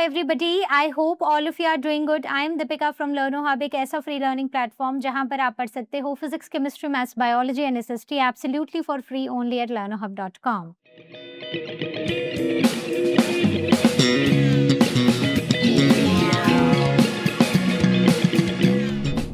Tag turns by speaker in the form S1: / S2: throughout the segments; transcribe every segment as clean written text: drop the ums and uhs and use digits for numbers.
S1: everybody. I hope all of you are doing good. I am Deepika from Learno Hub, एक ऐसा free learning platform जहां पर आप पढ़ सकते हो physics, chemistry, maths, biology and SST absolutely for free only at learnohub.com.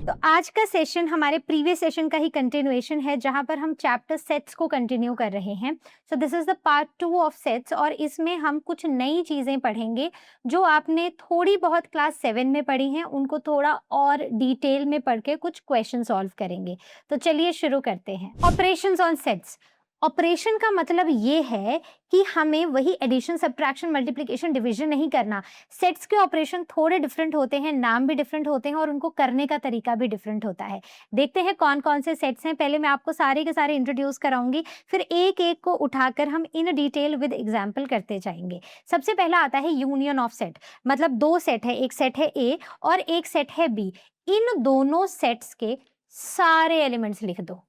S1: तो आज का सेशन हमारे प्रीवियस सेशन का ही कंटिन्यूएशन है जहां पर हम चैप्टर सेट्स को कंटिन्यू कर रहे हैं. So this is the part 2 of sets और इसमें हम कुछ नई चीजें पढ़ेंगे जो आपने थोड़ी बहुत क्लास 7 में पढ़ी हैं, उनको थोड़ा और डिटेल में पढ़ के कुछ क्वेश्चन सॉल्व करेंगे. तो चलिए शुरू करते हैं. Operations on sets. ऑपरेशन का मतलब ये है कि हमें वही एडिशन, सब्ट्रैक्शन, मल्टीप्लिकेशन, डिवीजन नहीं करना. सेट्स के ऑपरेशन थोड़े डिफरेंट होते हैं, नाम भी डिफरेंट होते हैं और उनको करने का तरीका भी डिफरेंट होता है. देखते हैं कौन कौन से सेट्स हैं. पहले मैं आपको सारे के सारे इंट्रोड्यूस कराऊंगी, फिर एक एक को उठाकर हम इन डिटेल विद एग्जाम्पल करते जाएंगे. सबसे पहला आता है यूनियन ऑफ सेट. मतलब दो सेट है, एक सेट है ए और एक सेट है बी. इन दोनों सेट्स के सारे एलिमेंट्स लिख दो.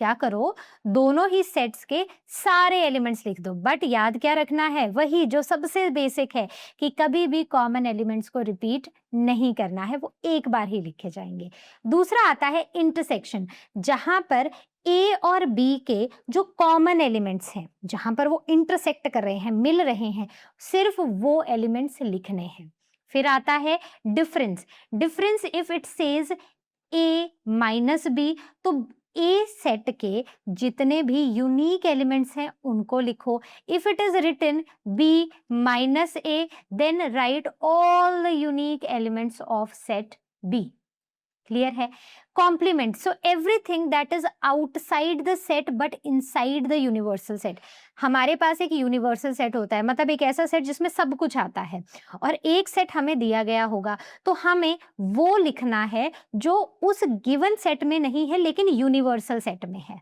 S1: क्या करो, दोनों ही सेट्स के सारे एलिमेंट्स लिख दो. बट याद क्या रखना है, वही जो सबसे बेसिक है कि कभी भी कॉमन एलिमेंट्स को रिपीट नहीं करना है, वो एक बार ही लिखे जाएंगे. दूसरा आता है इंटरसेक्शन, जहां पर ए और बी के जो कॉमन एलिमेंट्स हैं, जहां पर वो इंटरसेक्ट कर रहे हैं, मिल रहे हैं, सिर्फ वो एलिमेंट्स लिखने हैं. फिर आता है difference. Difference if it says A minus B, तो ए सेट के जितने भी यूनिक एलिमेंट्स हैं उनको लिखो. If it is written B minus A, then write all the unique elements of set B. Clear है. Complement. So everything that is outside the set but inside the universal set. हमारे पास एक universal set होता है, मतलब एक ऐसा set जिसमें सब कुछ आता है, और एक सेट हमें दिया गया होगा तो हमें वो लिखना है जो उस गिवन सेट में नहीं है लेकिन यूनिवर्सल सेट में है.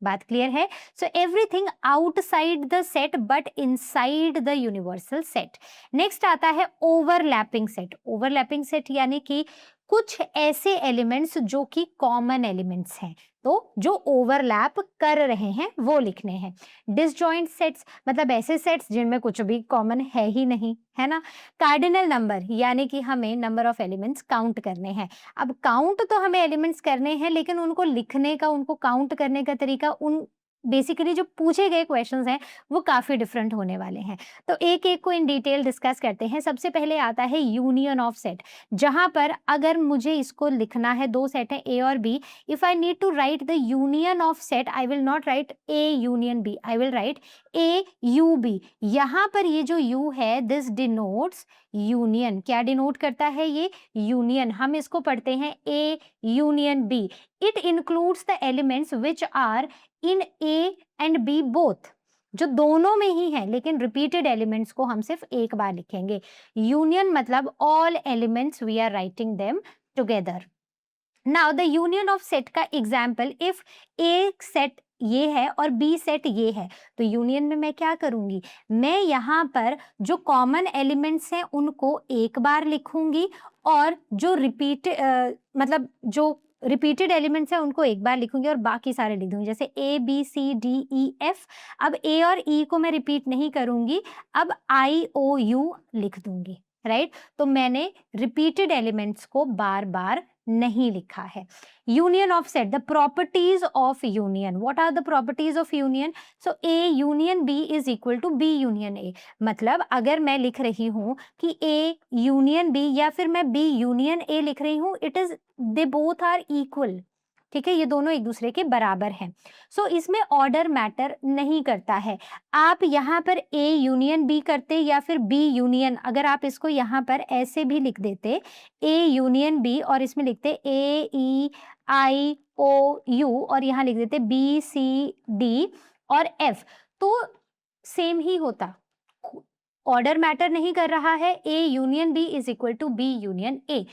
S1: बात क्लियर है. So everything outside the set but inside the universal set. Next आता है ओवरलैपिंग सेट. ओवरलैपिंग सेट यानी कि कुछ ऐसे एलिमेंट्स जो कि कॉमन एलिमेंट्स हैं, तो जो ओवरलैप कर रहे हैं वो लिखने हैं. डिसजॉइंट सेट्स मतलब ऐसे सेट्स जिनमें कुछ भी कॉमन है ही नहीं, है ना. कार्डिनल नंबर यानी कि हमें नंबर ऑफ एलिमेंट्स काउंट करने हैं. अब काउंट तो हमें एलिमेंट्स करने हैं, लेकिन उनको लिखने का, उनको काउंट करने का तरीका, उन बेसिकली जो पूछे गए क्वेश्चंस हैं वो काफी डिफरेंट होने वाले हैं. तो एक एक को इन डिटेल डिस्कस करते हैं. सबसे पहले आता है यूनियन ऑफ सेट, जहां पर अगर मुझे इसको लिखना है, दो सेट है ए और B. If I need to write the union of set, I will not write A union B, I will write A U B. यहां पर ये जो यू है, दिस डिनोट्स यूनियन. क्या डिनोट करता है ये? यूनियन. हम इसको पढ़ते हैं A union B. It includes the elements which are in A and B both, जो दोनों में ही है, लेकिन रिपीटेड एलिमेंट्स को हम सिर्फ एक बार लिखेंगे. यूनियन मतलब all elements we are writing them together. Now the union of set का एग्जाम्पल, इफ ए सेट ये है और बी सेट ये है, तो यूनियन में मैं क्या करूंगी, मैं यहाँ पर जो कॉमन एलिमेंट्स हैं उनको एक बार लिखूंगी और जो मतलब जो रिपीटेड एलिमेंट्स हैं उनको एक बार लिखूंगी और बाकी सारे लिख दूंगी. जैसे A B C D E F. अब ए और ई को मैं रिपीट नहीं करूंगी, अब आई ओ यू लिख दूंगी. राइट. तो मैंने रिपीटेड एलिमेंट्स को बार बार नहीं लिखा है. Union of set. The properties of union. What are the properties of union? So A union B is equal to B union A. मतलब अगर मैं लिख रही हूं कि ए यूनियन बी या फिर मैं बी यूनियन ए लिख रही हूं, it is, they both are equal. ठीक है, ये दोनों एक दूसरे के बराबर हैं. सो इसमें ऑर्डर मैटर नहीं करता है. आप यहाँ पर ए यूनियन बी करते या फिर बी यूनियन, अगर आप इसको यहाँ पर ऐसे भी लिख देते ए यूनियन बी और इसमें लिखते ए ई आई ओ यू और यहाँ लिख देते बी सी डी और एफ, तो सेम ही होता. ऑर्डर मैटर नहीं कर रहा है. A union B is equal to B union A.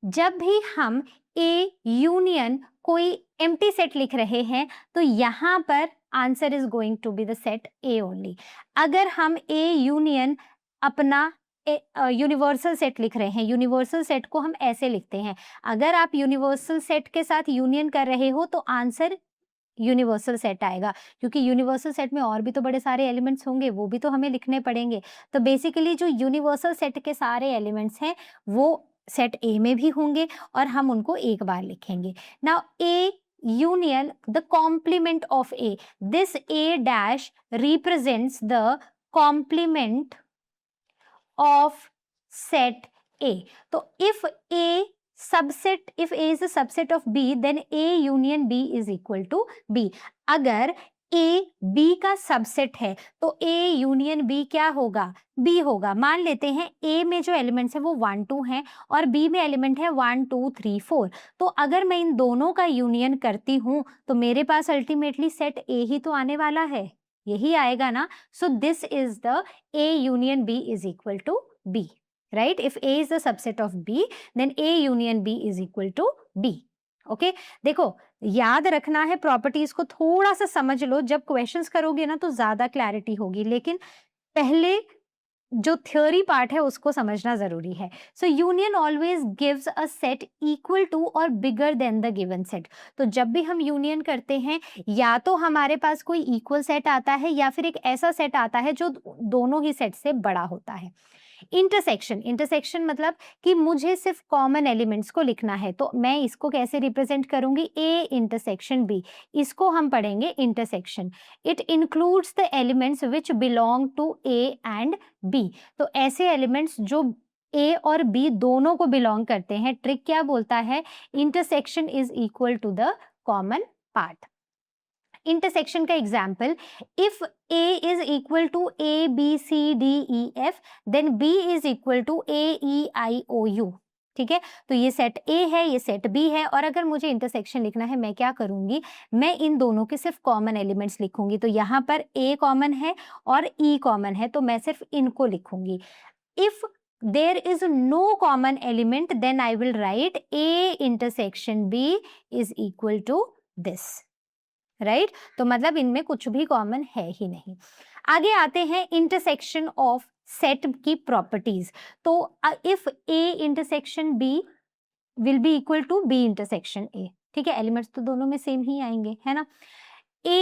S1: जब भी हम ए यूनियन कोई एम्प्टी सेट लिख रहे हैं तो यहाँ पर answer is going to be the set A only. अगर हम ए यूनियन अपना यूनिवर्सल सेट लिख रहे हैं, यूनिवर्सल सेट को हम ऐसे लिखते हैं. अगर आप यूनिवर्सल सेट के साथ यूनियन कर रहे हो तो आंसर यूनिवर्सल सेट आएगा, क्योंकि यूनिवर्सल सेट में और भी तो बड़े सारे एलिमेंट्स होंगे, वो भी तो हमें लिखने पड़ेंगे। तो बेसिकली जो यूनिवर्सल सेट के सारे एलिमेंट्स हैं वो सेट ए में भी होंगे और हम उनको एक बार लिखेंगे। Now A union the complement of A, this A dash represents the complement of set A. So if A is a subset of B, then A union B is equal to B. अगर A B का subset है तो A union B क्या होगा? B होगा। मान लेते हैं A में जो एलिमेंट्स है वो 1 2 हैं और B में एलिमेंट है 1 2 3 4। तो अगर मैं इन दोनों का यूनियन करती हूं तो मेरे पास अल्टीमेटली सेट A ही तो आने वाला है, यही आएगा ना। सो this is the A union B is equal to B, right? If A is the subset of B, then A union B is equal to B. Okay देखो याद रखना है, प्रॉपर्टीज को थोड़ा सा समझ लो, जब क्वेश्चंस करोगे ना तो ज्यादा क्लैरिटी होगी, लेकिन पहले जो थ्योरी पार्ट है उसको समझना जरूरी है। So union always gives a set equal to or bigger than the given set. तो जब भी हम यूनियन करते हैं या तो हमारे पास कोई इक्वल सेट आता है या फिर एक ऐसा सेट आता है जो दोनों ही सेट से बड़ा होता है। इंटरसेक्शन मतलब कि मुझे सिर्फ कॉमन एलिमेंट्स को लिखना है, तो मैं इसको कैसे रिप्रेजेंट करूंगी? ए इंटरसेक्शन बी, इसको हम पढ़ेंगे intersection. It includes the elements which belong to A and B. तो ऐसे एलिमेंट्स जो ए और बी दोनों को बिलोंग करते हैं। ट्रिक क्या बोलता है? Intersection is equal to the common part. Intersection का example, if A is equal to A B C D E F, then B is equal to A E I O U। ठीक है, तो ये set A है, ये set B है, और अगर मुझे इंटरसेक्शन लिखना है मैं क्या करूंगी? मैं इन दोनों के सिर्फ कॉमन एलिमेंट्स लिखूंगी। तो यहाँ पर A कॉमन है और E कॉमन है, तो मैं सिर्फ इनको लिखूंगी। If there is no common element, then I will write A intersection B is equal to this, right तो मतलब इनमें कुछ भी कॉमन है ही नहीं। आगे आते हैं इंटरसेक्शन ऑफ सेट की प्रॉपर्टीज। तो if A intersection B will be equal to B intersection A, ठीक है, एलिमेंट्स तो दोनों में सेम ही आएंगे, है ना। A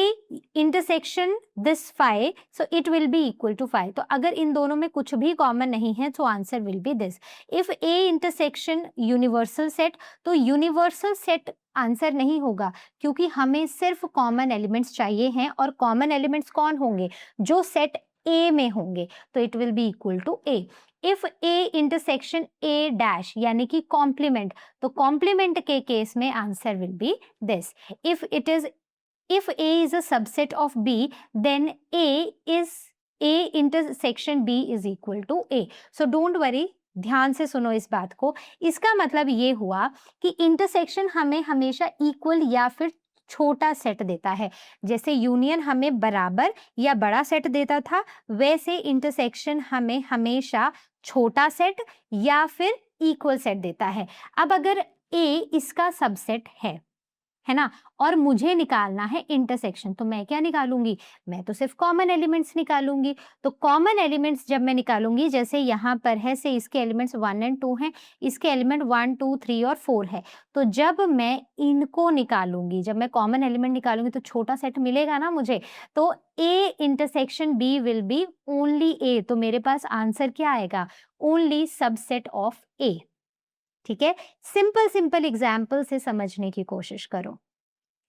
S1: intersection this phi, so it will be equal to phi। तो अगर इन दोनों में कुछ भी कॉमन नहीं है तो answer will be this। If A intersection universal set, तो यूनिवर्सल सेट आंसर नहीं होगा, क्योंकि हमें सिर्फ कॉमन एलिमेंट्स चाहिए हैं, और कॉमन एलिमेंट्स कौन होंगे? जो सेट A में होंगे, तो it will be equal to A। If A intersection A dash यानी कि कॉम्प्लीमेंट, तो कॉम्प्लीमेंट के केस में answer will be this. If A is a subset of B, then A intersection B is equal to A। So don't worry, ध्यान से सुनो इस बात को। इसका मतलब ये हुआ कि इंटरसेक्शन हमें हमेशा इक्वल या फिर छोटा सेट देता है। जैसे यूनियन हमें बराबर या बड़ा सेट देता था, वैसे इंटरसेक्शन हमें हमेशा छोटा सेट या फिर इक्वल सेट देता है। अब अगर A इसका सबसेट है ना, और मुझे निकालना है इंटरसेक्शन, तो मैं क्या निकालूंगी? मैं तो सिर्फ कॉमन एलिमेंट्स निकालूंगी। तो कॉमन एलिमेंट्स जब मैं निकालूंगी, जैसे यहाँ पर है से इसके एलिमेंट्स 1 और 2 हैं, इसके एलिमेंट 1 2 3 और 4 है। तो जब मैं इनको निकालूंगी, जब मैं कॉमन एलिमेंट निकालूंगी तो छोटा सेट मिलेगा ना मुझे। तो A intersection B will be only A, तो मेरे पास आंसर क्या आएगा? Only subset of A। ठीक है, सिंपल एग्जाम्पल से समझने की कोशिश करो।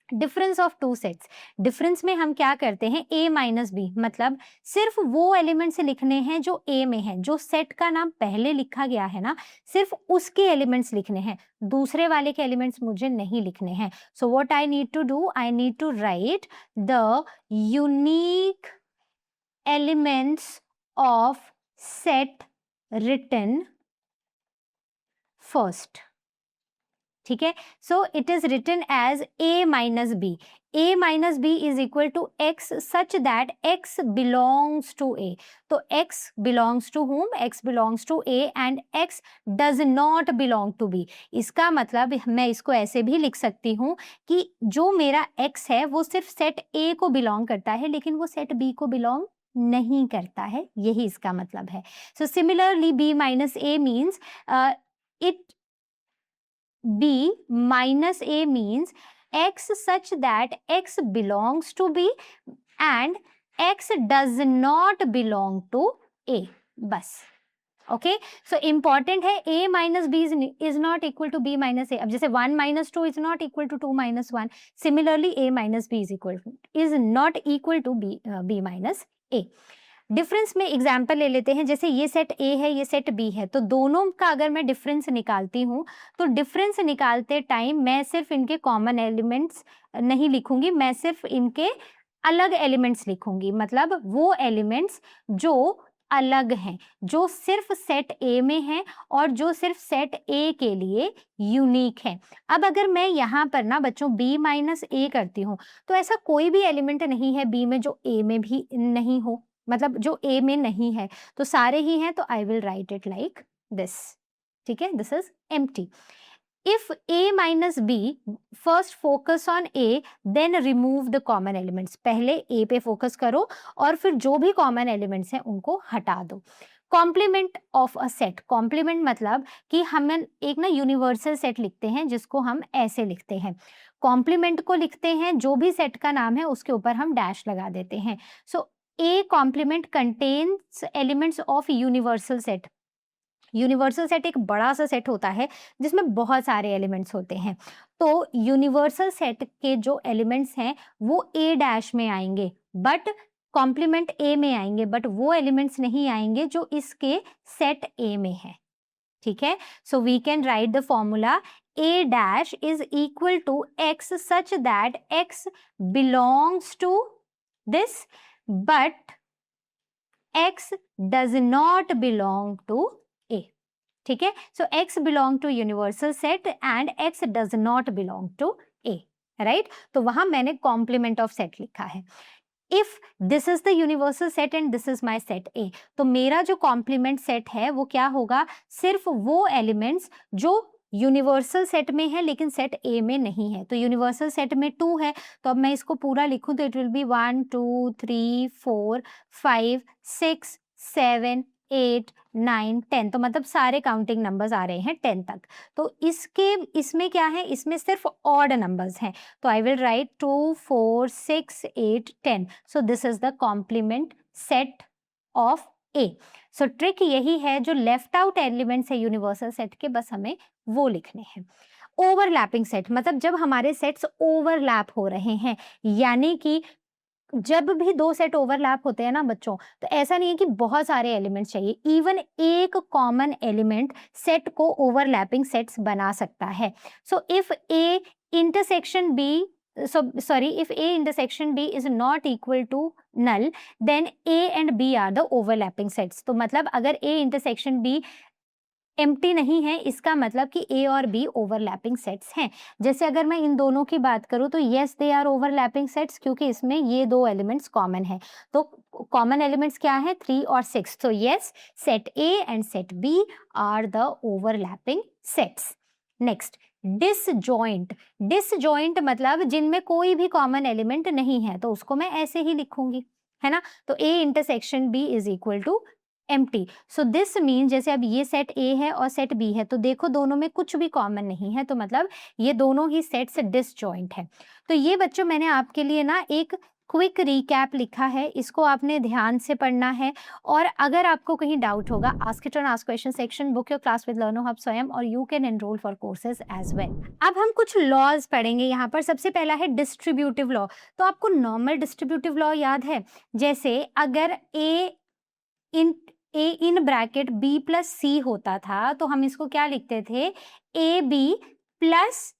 S1: Difference of two sets, difference में हम क्या करते हैं? A माइनस बी, मतलब सिर्फ वो एलिमेंट्स लिखने हैं जो A में है, जो सेट का नाम पहले लिखा गया है ना, सिर्फ उसके एलिमेंट्स लिखने हैं, दूसरे वाले के एलिमेंट्स मुझे नहीं लिखने हैं। So what I need to do, I need to write the unique elements of set written first. ठीक है, so it is written as A minus B. A minus B is equal to X such that X belongs to A। तो X belongs to whom? X belongs to A and X does not belong to B। इसका मतलब मैं इसको ऐसे भी लिख सकती हूँ कि जो मेरा X है वो सिर्फ सेट A को बिलोंग करता है, लेकिन वो सेट B को बिलोंग नहीं करता है, यही इसका मतलब है। So similarly B minus A means B minus A means x such that x belongs to B and x does not belong to A, बस। ओके, सो इंपॉर्टेंट है a minus B is not equal to b minus A. अब जैसे 1 minus 2 is not equal to 2 minus 1, similarly a minus B is not equal to b minus A. Difference में example ले लेते हैं, जैसे ये set A है, ये सेट B है, तो दोनों का अगर मैं डिफरेंस निकालती हूँ तो डिफरेंस निकालते टाइम मैं सिर्फ इनके कॉमन एलिमेंट्स नहीं लिखूंगी, मैं सिर्फ इनके अलग एलिमेंट्स लिखूंगी, मतलब वो एलिमेंट्स जो अलग हैं, जो सिर्फ सेट A में हैं और जो सिर्फ सेट A के लिए यूनिक है। अब अगर मैं यहाँ पर ना बच्चों B माइनस A करती हूँ तो ऐसा कोई भी एलिमेंट नहीं है B में जो A में भी नहीं हो, मतलब जो A में नहीं है, तो सारे ही हैं, तो I will right it like this. ठीक है, this is empty. If A minus B, first focus on A, then remove the common elements। पहले A पे फोकस करो और फिर जो भी कॉमन एलिमेंट्स हैं उनको हटा दो। Complement of a set, complement मतलब कि हम एक ना यूनिवर्सल सेट लिखते हैं जिसको हम ऐसे लिखते हैं, कॉम्प्लीमेंट को लिखते हैं, जो भी सेट का नाम है उसके ऊपर हम डैश लगा देते हैं। So A complement contains elements of universal set. Universal set एक बड़ा सा सेट होता है जिसमें बहुत सारे एलिमेंट्स होते हैं, तो यूनिवर्सल सेट के जो एलिमेंट्स हैं वो A डैश में आएंगे, बट कॉम्प्लीमेंट A में आएंगे, बट वो एलिमेंट्स नहीं आएंगे जो इसके सेट A में है। ठीक है, so we can write the formula A dash is equal to x such that x belongs to this but x does not belong to A। ठीक है, so x belong to universal set and x does not belong to A, right. तो वहां मैंने complement of set लिखा है। If this is the universal set and this is my set A, तो मेरा जो कॉम्प्लीमेंट सेट है वो क्या होगा, सिर्फ वो एलिमेंट्स जो यूनिवर्सल सेट में है लेकिन सेट A में नहीं है। तो यूनिवर्सल सेट में 2 है, तो अब मैं इसको पूरा लिखूं तो इट विल बी 1 2 3 4 5 6 7 8 9 10, तो मतलब सारे काउंटिंग नंबर्स आ रहे हैं 10 तक। तो इसमें क्या है, इसमें सिर्फ ऑड नंबर्स हैं, तो I will write 2 4 6 8 10। So this is the complement set of A। सो ट्रिक यही है, जो लेफ्ट आउट एलिमेंट्स है यूनिवर्सल सेट के, बस हमें वो लिखने हैं। ओवरलैपिंग सेट मतलब जब हमारे सेट्स ओवरलैप हो रहे हैं, यानी कि जब भी 2 सेट ओवरलैप होते हैं ना बच्चों, तो ऐसा नहीं है कि बहुत सारे एलिमेंट्स चाहिए, इवन एक कॉमन एलिमेंट सेट को ओवरलैपिंग सेट्स बना सकता है। So if A intersection B, if A intersection B is not equal to null, then A and B are the overlapping sets। तो मतलब अगर A intersection B एम्प्टी नहीं है, इसका मतलब कि A और B ओवरलैपिंग सेट्स हैं। जैसे अगर मैं इन दोनों की बात करूं तो yes they are overlapping sets, क्योंकि इसमें ये 2 एलिमेंट्स कॉमन है। तो कॉमन एलिमेंट्स क्या है, 3 और 6। तो yes, set A and set B are the overlapping sets. Next, disjoint. Disjoint मतलब जिनमें कोई भी कॉमन एलिमेंट नहीं है, तो उसको मैं ऐसे ही लिखूंगी, है ना। तो A intersection B is equal to empty. So this mean, जैसे अब ये सेट A है और सेट B है, तो देखो दोनों में कुछ भी कॉमन नहीं है, तो मतलब ये दोनों ही सेट्स डिसजॉइंट है। तो ये बच्चों मैंने आपके लिए ना एक क्विक रिकैप लिखा है, इसको आपने ध्यान से पढ़ना है। और अगर आपको कहीं डाउट होगा, ask it on ask question section, book your class with Learnohub Swayam, और you can enrol for courses as well. अब हम कुछ लॉज पढ़ेंगे यहाँ पर। सबसे पहला है डिस्ट्रीब्यूटिव लॉ। तो आपको नॉर्मल डिस्ट्रीब्यूटिव लॉ याद है, जैसे अगर A in bracket B plus C होता था, तो हम इसको क्या लिखते थे, AB प्लस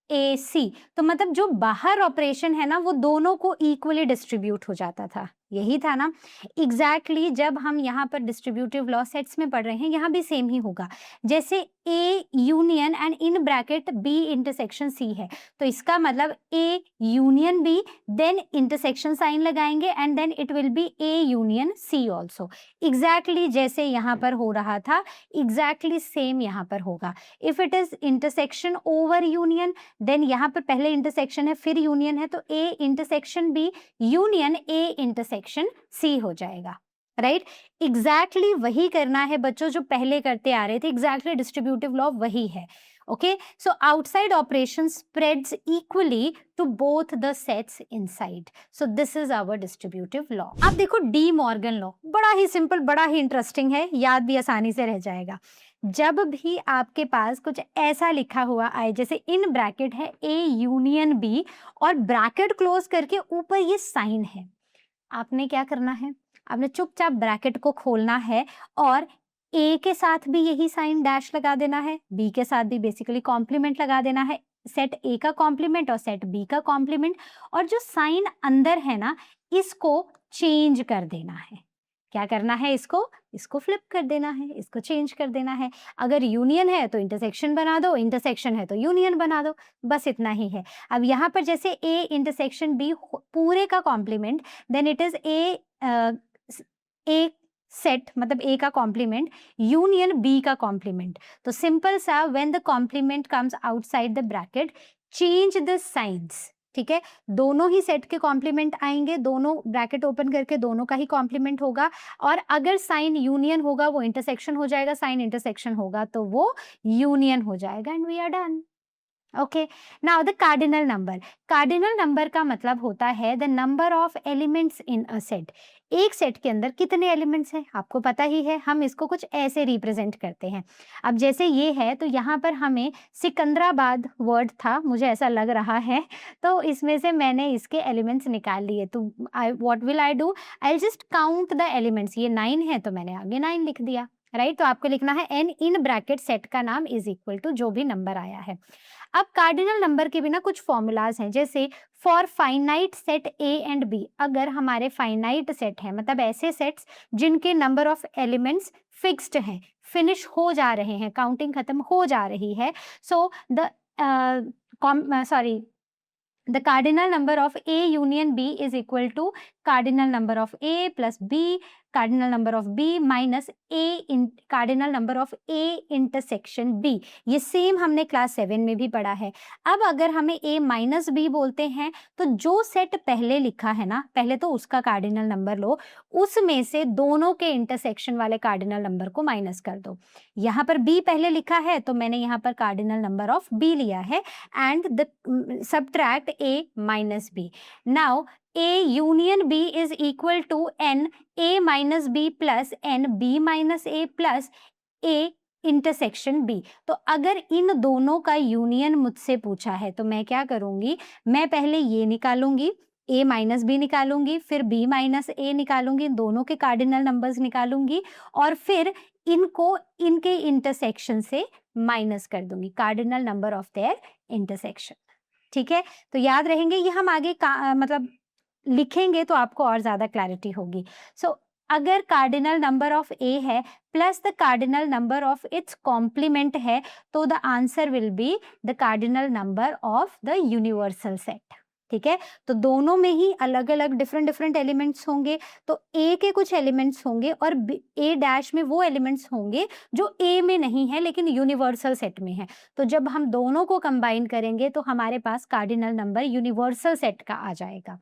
S1: AC। तो मतलब जो बाहर ऑपरेशन है ना, वो दोनों को इक्वली डिस्ट्रीब्यूट हो जाता था, यही था ना। एग्जैक्टली जब हम यहाँ पर डिस्ट्रीब्यूटिव लॉ सेट्स में पढ़ रहे हैं, यहाँ भी सेम ही होगा। जैसे A union and in bracket B intersection C है, तो इसका मतलब A union B, then intersection sign लगाएंगे and then it will be A union C also. Exactly जैसे यहाँ पर हो रहा था, एग्जैक्टली सेम यहाँ पर होगा। If it is intersection over union, then यहाँ पर पहले इंटरसेक्शन है फिर यूनियन है, तो A intersection B union A intersection C हो जाएगा, राइट। एग्जैक्टली वही करना है बच्चों जो पहले करते आ रहे थे, एग्जैक्टली डिस्ट्रीब्यूटिव लॉ वही है। Okay, so outside operation spreads equally to both the sets inside. So this is our distributive law. अब देखो डी मॉर्गन लॉ, बड़ा ही सिंपल, बड़ा ही इंटरेस्टिंग है, याद भी आसानी से रह जाएगा। जब भी आपके पास कुछ ऐसा लिखा हुआ आए, जैसे इन ब्रैकेट है ए यूनियन बी और ब्रैकेट क्लोज करके ऊपर ये साइन है, आपने क्या करना है, आपने चुपचाप ब्रैकेट को खोलना है और ए के साथ भी यही साइन डैश लगा देना है, बी के साथ भी बेसिकली कॉम्प्लीमेंट लगा देना है, सेट ए का कॉम्प्लीमेंट और सेट बी का कॉम्प्लीमेंट, और जो साइन अंदर है ना इसको चेंज कर देना है। क्या करना है, इसको फ्लिप कर देना है, इसको चेंज कर देना है। अगर यूनियन है तो इंटरसेक्शन बना दो, इंटरसेक्शन है तो यूनियन बना दो, बस इतना ही है। अब यहाँ पर जैसे ए इंटरसेक्शन बी पूरे का complement, then it is A set मतलब ए का कॉम्प्लीमेंट यूनियन बी का कॉम्प्लीमेंट। तो सिंपल सा, when the complement comes outside the bracket change the signs, ठीक है, दोनों ही सेट के कॉम्प्लीमेंट आएंगे, दोनों ब्रैकेट ओपन करके दोनों का ही कॉम्प्लीमेंट होगा, और अगर साइन यूनियन होगा वो इंटरसेक्शन हो जाएगा, साइन इंटरसेक्शन होगा तो वो यूनियन हो जाएगा, and we are done. Okay, now the cardinal number. Cardinal number का मतलब होता है the number of elements in a set. एक सेट के अंदर कितने एलिमेंट्स हैं आपको पता ही है, हम इसको कुछ ऐसे रिप्रेजेंट करते हैं। अब जैसे ये है तो यहाँ पर हमें सिकंदराबाद वर्ड था, मुझे ऐसा लग रहा है, तो इसमें से मैंने इसके एलिमेंट्स निकाल लिए। तो what will I do, I just count the elements. ये 9 है तो मैंने आगे 9 लिख दिया, राइट। तो आपको लिखना है एन इन ब्रैकेट सेट का नाम इज इक्वल टू जो भी नंबर आया है। अब कार्डिनल नंबर के भी ना कुछ फॉर्मूलाज हैं, जैसे for finite set A and B, अगर हमारे फाइनाइट सेट है मतलब ऐसे सेट्स जिनके नंबर ऑफ एलिमेंट्स फिक्स्ड हैं, फिनिश हो जा रहे हैं, काउंटिंग खत्म हो जा रही है, so the the cardinal number of A union B is equal to cardinal number of A plus B cardinal number of B minus cardinal number of A intersection B। ये सेम हमने class 7 में भी पढ़ा है। अब अगर हमें A minus B बोलते हैं तो जो सेट पहले लिखा है ना, पहले तो उसका कार्डिनल नंबर लो, उसमें से दोनों के इंटरसेक्शन वाले कार्डिनल नंबर को माइनस कर दो। यहाँ पर B पहले लिखा है तो मैंने यहाँ पर कार्डिनल नंबर ऑफ B लिया है, and the subtract A minus B. Now A union B is equal to n A minus B plus n B minus A plus A intersection B। तो अगर इन दोनों का यूनियन मुझसे पूछा है तो मैं क्या करूंगी, मैं पहले ये निकालूंगी, A माइनस बी निकालूंगी, फिर B माइनस A निकालूंगी, दोनों के कार्डिनल नंबर्स निकालूंगी और फिर इनको इनके इंटरसेक्शन से माइनस कर दूंगी, cardinal number of their intersection. ठीक है, तो याद रहेंगे ये, हम आगे मतलब लिखेंगे तो आपको और ज्यादा क्लैरिटी होगी। सो अगर कार्डिनल नंबर ऑफ ए है plus the cardinal number of its complement है तो the answer will be the cardinal number of the universal set. ठीक है, तो दोनों में ही अलग अलग डिफरेंट एलिमेंट्स होंगे, तो ए के कुछ एलिमेंट्स होंगे और ए डैश में वो एलिमेंट्स होंगे जो ए में नहीं है लेकिन यूनिवर्सल सेट में है। तो जब हम दोनों को कंबाइन करेंगे तो हमारे पास कार्डिनल नंबर यूनिवर्सल सेट का आ जाएगा।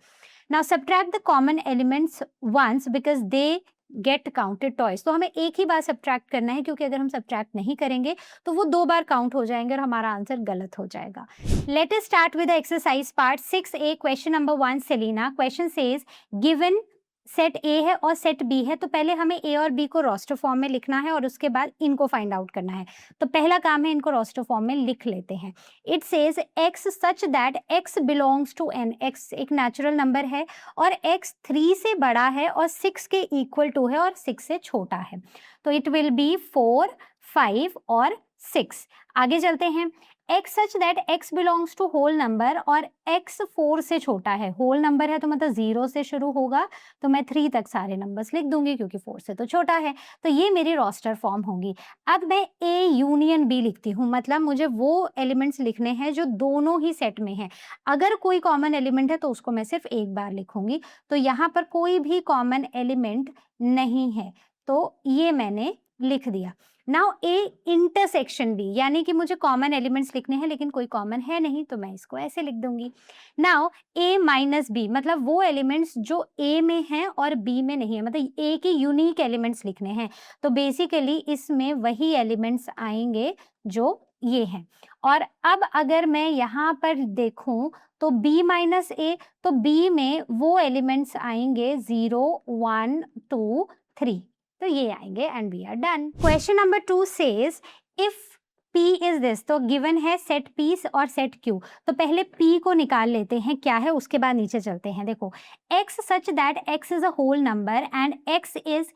S1: Now subtract the common elements once because they get counted twice. तो हमें एक ही बार सब्ट्रैक्ट करना है, क्योंकि अगर हम सब्ट्रैक्ट नहीं करेंगे तो वो 2 बार काउंट हो जाएंगे और हमारा आंसर गलत हो जाएगा। Let us start with exercise part 6A question number 1 Selina. Question says given set A है और सेट बी है, तो पहले हमें ए और बी को रोस्टर फॉर्म में लिखना है और उसके बाद इनको फाइंड आउट करना है। तो पहला काम है इनको रोस्टर फॉर्म में लिख लेते हैं। It says x such that x belongs to n। x एक नेचुरल नंबर है और x 3 से बड़ा है और 6 के इक्वल टू है और 6 से छोटा है, तो इट विल बी 4, 5 और 6। आगे चलते हैं। x such that x belongs to whole number और x 4 से छोटा है, होल नंबर है तो मतलब 0 से शुरू होगा, तो मैं 3 तक सारे नंबर्स लिख दूंगी क्योंकि 4 से तो छोटा है। तो ये मेरी रोस्टर फॉर्म होगी। अब मैं a यूनियन b लिखती हूँ, मतलब मुझे वो एलिमेंट्स लिखने हैं जो दोनों ही सेट में हैं। अगर कोई कॉमन एलिमेंट है तो उसको मैं सिर्फ एक बार लिखूंगी, तो यहाँ पर कोई भी कॉमन एलिमेंट नहीं है, तो ये मैंने लिख दिया। नाउ ए इंटरसेक्शन बी, यानी कि मुझे कॉमन एलिमेंट्स लिखने हैं लेकिन कोई कॉमन है नहीं, तो मैं इसको ऐसे लिख दूंगी। नाउ ए माइनस बी, मतलब वो एलिमेंट्स जो ए में हैं और बी में नहीं है, मतलब ए के यूनिक एलिमेंट्स लिखने हैं, तो बेसिकली इसमें वही एलिमेंट्स आएंगे जो ये है। और अब अगर मैं यहाँ पर देखूं तो b माइनस ए, तो b में वो एलिमेंट्स आएंगे 0 1 2 3, तो ये आएंगे and we are done. Question number 2 says if P is this, तो गिवन है सेट P और सेट Q। तो पहले P को निकाल लेते हैं क्या है, उसके बाद नीचे चलते हैं। देखो x such that x is a whole number and x is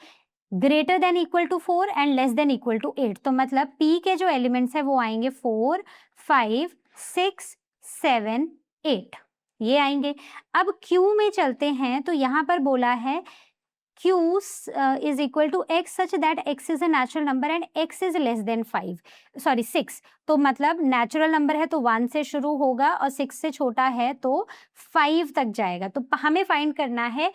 S1: greater than equal to 4 and less than equal to 8। तो मतलब P के जो एलिमेंट्स है वो आएंगे 4 5 6 7 8, ये आएंगे। अब Q में चलते हैं, तो यहाँ पर बोला है Q is equal to x such that x is a natural number and x is less than 6। तो मतलब नेचुरल नंबर है तो 1 से शुरू होगा और 6 से छोटा है तो 5 तक जाएगा। तो हमें फाइंड करना है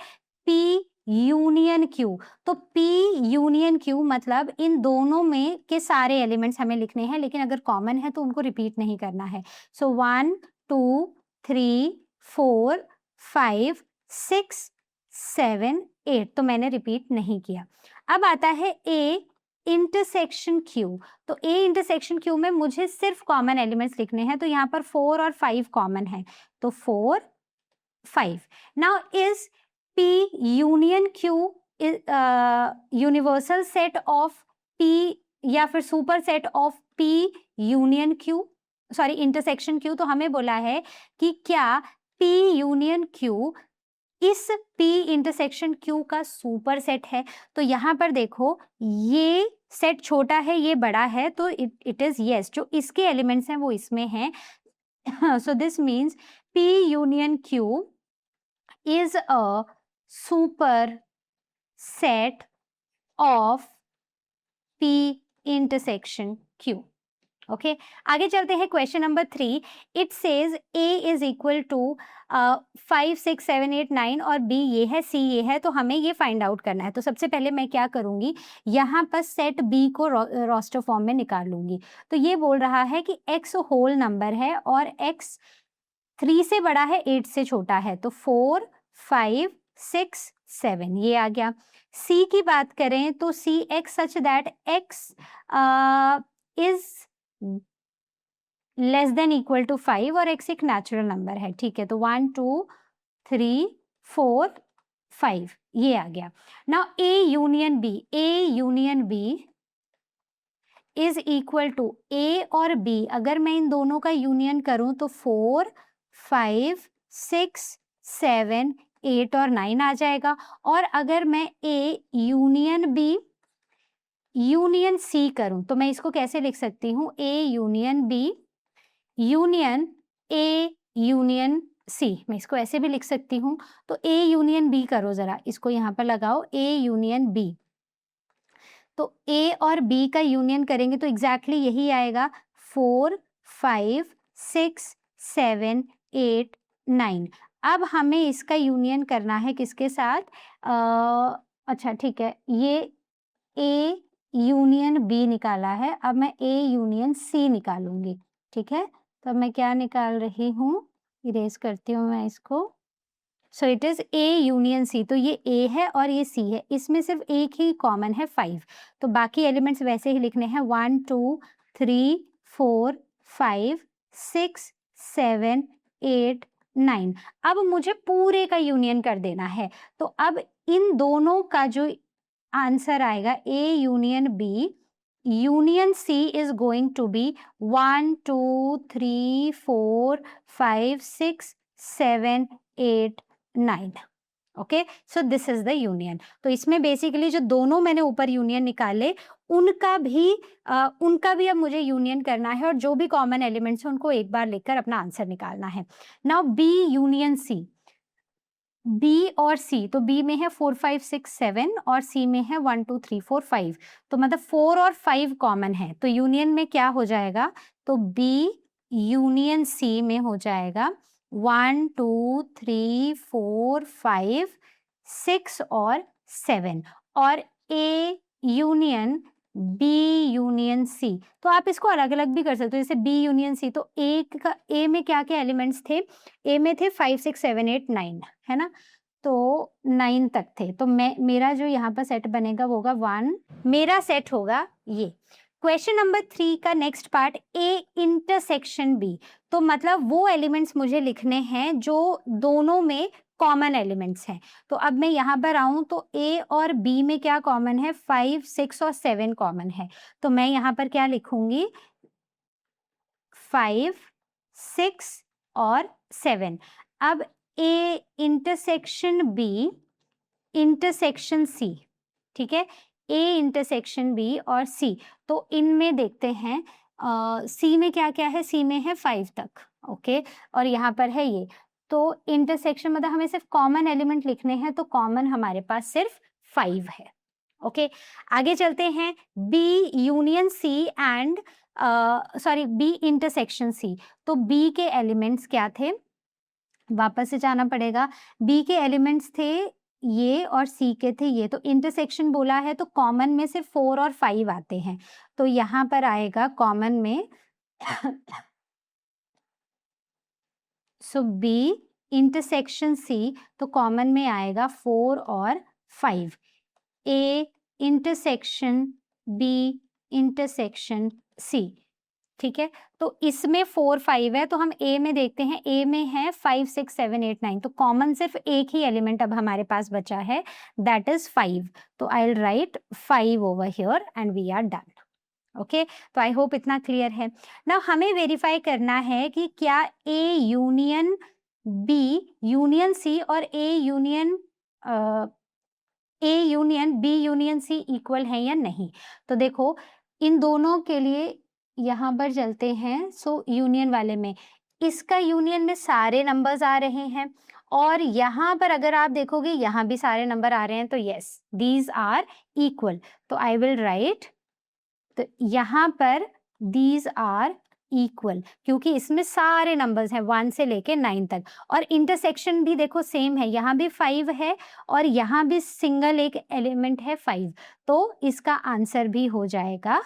S1: P यूनियन Q। तो P यूनियन Q मतलब इन दोनों में के सारे एलिमेंट्स हमें लिखने हैं, लेकिन अगर कॉमन है तो उनको रिपीट नहीं करना है। सो 1 2 3 4 5 6 7 8, तो मैंने रिपीट नहीं किया। अब आता है A इंटरसेक्शन Q। तो A इंटरसेक्शन Q में मुझे सिर्फ कॉमन एलिमेंट्स लिखने हैं, तो यहाँ पर 4 और 5 कॉमन है, तो 4 5। Now is P union Q universal set of P या फिर super set of P union Q, sorry intersection Q। तो हमें बोला है कि क्या P यूनियन Q इस P इंटरसेक्शन Q का सुपर सेट है। तो यहाँ पर देखो ये सेट छोटा है ये बड़ा है, तो इट इज यस, जो इसके एलिमेंट्स हैं वो इसमें हैं। So this means P union Q is a super set of P intersection Q। Okay आगे चलते हैं। Question number 3, it says A is equal to 5 6 7 8 9 और B ये है, C ये है, तो हमें ये फाइंड आउट करना है। तो सबसे पहले मैं क्या करूंगी, यहाँ पर सेट B को रोस्टर फॉर्म में निकाल लूंगी। तो ये बोल रहा है कि X होल नंबर है और X 3 से बड़ा है 8 से छोटा है, तो 4 5 6 7 ये आ गया। C की बात करें तो C X such that X is less than equal to 5 और x एक नेचुरल नंबर है, ठीक है। तो 1 2 3 4 5 ये आ गया। Now A union B is equal to A और B, अगर मैं इन दोनों का यूनियन करूं तो 4 5 6 7 8 और 9 आ जाएगा। और अगर मैं A union B union C करूं तो मैं इसको कैसे लिख सकती हूँ, A union B union A union C, मैं इसको ऐसे भी लिख सकती हूँ। तो A यूनियन B करो, जरा इसको यहाँ पर लगाओ, A यूनियन B। तो A और B का यूनियन करेंगे तो एग्जैक्टली यही आएगा, 4 5 6 7 8 9। अब हमें इसका यूनियन करना है किसके साथ, अच्छा ठीक है, ये A यूनियन B निकाला है, अब मैं A यूनियन C निकालूंगी, ठीक है। तो अब मैं क्या निकाल रही हूँ, इरेज करती हूँ मैं इसको। सो it is A union C। तो ये A है और ये C है, इसमें सिर्फ एक ही कॉमन है 5, तो बाकी एलिमेंट्स वैसे ही लिखने हैं 1 2 3 4 5 6 7 8 9। अब मुझे पूरे का यूनियन कर देना है, तो अब इन दोनों का जो आंसर आएगा A union B union C is going to be 1 2 3 4 5 6 7 8 9। Okay, so this is the union. तो इसमें बेसिकली जो दोनों मैंने ऊपर यूनियन निकाले उनका भी अब मुझे यूनियन करना है, और जो भी कॉमन एलिमेंट्स हैं उनको एक बार लिखकर अपना आंसर निकालना है। Now B union C, B और C, तो B में है 4 5 6 7 और C में है 1 2 3 4 5, तो मतलब 4 और 5 कॉमन है, तो यूनियन में क्या हो जाएगा, तो B यूनियन C में हो जाएगा 1 2 3 4 5 6 और 7, और A union B union C, तो आप इसको अलग अलग भी कर सकते हो, जैसे B यूनियन C, तो A में क्या क्या एलिमेंट्स थे, A में थे 5 6 7 8 9, है ना, तो 9 तक थे। तो मेरा जो यहाँ पर सेट बनेगा वो होगा 1, मेरा सेट होगा ये। क्वेश्चन नंबर 3 का next part, A intersection B. तो मतलब वो एलिमेंट्स मुझे लिखने हैं जो दोनों में कॉमन एलिमेंट्स हैं। तो अब मैं यहाँ पर आऊं तो ए और बी में क्या कॉमन है, 5, 6 और 7 कॉमन है। तो मैं यहाँ पर क्या लिखूंगी, 5, 6 और 7। अब A intersection B intersection C, ठीक है, ए इंटरसेक्शन बी और सी। तो इनमें देखते हैं, सी में क्या क्या है, सी में है 5 तक, ओके, और यहाँ पर है ये। तो इंटरसेक्शन मतलब हमें सिर्फ कॉमन एलिमेंट लिखने हैं, तो कॉमन हमारे पास सिर्फ 5 है, ओके। आगे चलते हैं, B union C and sorry B intersection C. तो बी के एलिमेंट्स क्या थे, वापस से जाना पड़ेगा। बी के एलिमेंट्स थे ये और सी के थे ये। तो इंटरसेक्शन बोला है तो कॉमन में सिर्फ 4 और 5 आते हैं। तो यहाँ पर आएगा कॉमन में सो बी इंटरसेक्शन सी, तो कॉमन में आएगा 4 और 5। A intersection B intersection C, ठीक है। तो इसमें 4, 5 है, तो हम ए में देखते हैं। ए में है 5, 6, 7, 8, 9। तो कॉमन सिर्फ एक ही एलिमेंट अब हमारे पास बचा है, दैट इज 5। तो I will write 5 over here and we are done, okay. तो आई होप इतना क्लियर है। नाउ हमें वेरीफाई करना है कि क्या A union B union C और A union B union C equal है या नहीं। तो देखो, इन दोनों के लिए यहाँ पर चलते हैं। सो यूनियन वाले में, इसका यूनियन में सारे नंबर्स आ रहे हैं, और यहाँ पर अगर आप देखोगे यहाँ भी सारे नंबर आ रहे हैं, तो यस दीज आर इक्वल। तो आई विल राइट, तो यहाँ पर दीज आर इक्वल, क्योंकि इसमें सारे नंबर्स हैं 1 से लेके 9 तक। और इंटरसेक्शन भी देखो सेम है, यहाँ भी 5 है और यहाँ भी सिंगल एक एलिमेंट है 5। तो इसका आंसर भी हो जाएगा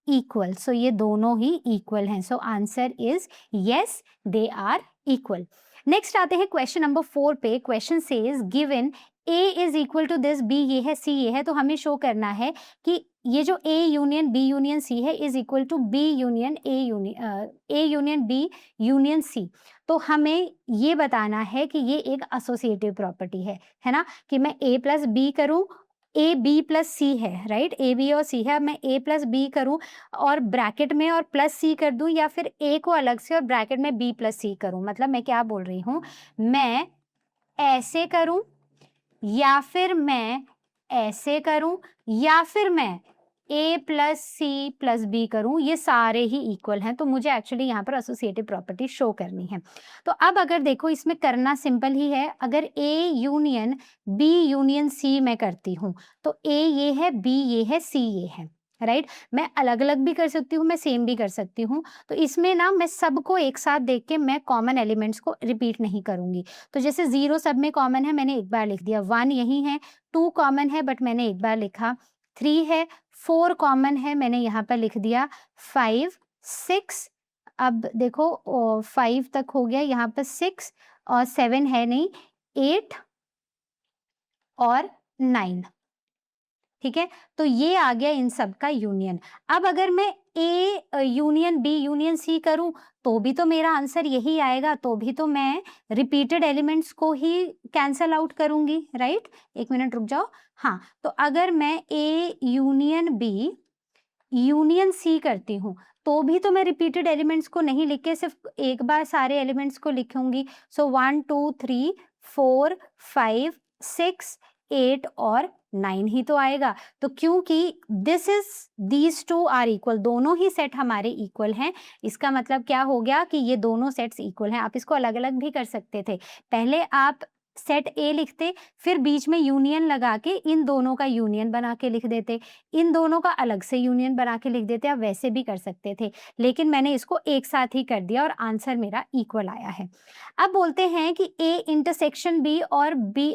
S1: इक्वल। सो ये दोनों ही इक्वल हैं। So answer is yes, they are equal. Next आते हैं क्वेश्चन नंबर 4 पे। Question says given A is equal to this, B ये है, सी ये है। तो हमें शो करना है कि ये जो A union B union C है is equal to B union A union B union C. तो हमें ये बताना है कि ये एक एसोसिएटिव प्रॉपर्टी है ना, कि मैं ए प्लस बी करूं, ए बी प्लस सी है, राइट, ए बी और सी है। अब मैं ए प्लस बी करूं और ब्रैकेट में और प्लस सी कर दूं, या फिर ए को अलग से और ब्रैकेट में बी प्लस सी करूं। मतलब मैं क्या बोल रही हूं, मैं ऐसे करूं या फिर मैं ऐसे करूं या फिर मैं ए प्लस सी प्लस बी करूं, ये सारे ही इक्वल हैं। तो मुझे एक्चुअली यहाँ पर एसोसिएटिव प्रॉपर्टी शो करनी है। तो अब अगर देखो, इसमें करना सिंपल ही है। अगर A union B union C मैं करती हूँ, तो ए ये है, बी ये है, सी ये है, राइट। मैं अलग अलग भी कर सकती हूँ, मैं सेम भी कर सकती हूँ। तो इसमें ना मैं सबको एक साथ देख के मैं कॉमन एलिमेंट्स को रिपीट नहीं करूंगी। तो जैसे 0 सब में कॉमन है, मैंने एक बार लिख दिया। 1 यही है, 2 कॉमन है बट मैंने एक बार लिखा, 3 है, 4 कॉमन है, मैंने यहाँ पर लिख दिया, 5, 6, अब देखो 5 तक हो गया, यहाँ पर 6 और 7 है नहीं, 8 और 9, ठीक है। तो ये आ गया इन सब का यूनियन। अब अगर मैं A union B union C करूं, तो भी तो मेरा आंसर यही आएगा, तो भी तो मैं रिपीटेड एलिमेंट्स को ही कैंसल आउट करूंगी, राइट। एक मिनट रुक जाओ। हाँ, तो अगर मैं A union B union C करती हूँ, तो भी तो मैं रिपीटेड एलिमेंट्स को नहीं लिख के सिर्फ एक बार सारे एलिमेंट्स को लिखूंगी। सो 1 2 3 4 5 6 8 और 9 ही तो आएगा। तो क्योंकि दीज टू आर इक्वल, दोनों ही सेट हमारे इक्वल हैं, इसका मतलब क्या हो गया कि ये दोनों सेट्स इक्वल हैं। आप इसको अलग अलग भी कर सकते थे। पहले आप सेट ए लिखते, फिर बीच में यूनियन लगा के इन दोनों का यूनियन बना के लिख देते, इन दोनों का अलग से यूनियन बना के लिख देते। आप वैसे भी कर सकते थे, लेकिन मैंने इसको एक साथ ही कर दिया और आंसर मेरा इक्वल आया है। अब बोलते हैं कि ए इंटरसेक्शन बी और B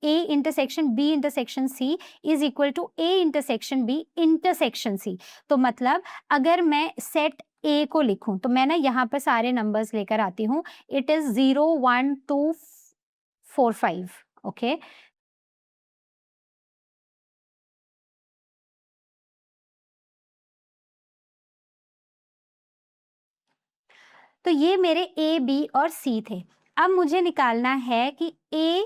S1: A intersection B intersection C is equal to A intersection B intersection C. तो मतलब अगर मैं सेट ए को लिखूं, तो मैं ना यहाँ पर सारे नंबर्स लेकर आती हूँ। It is 0 1 2 4 5, okay. तो ये मेरे ए, बी और सी थे। अब मुझे निकालना है कि ए,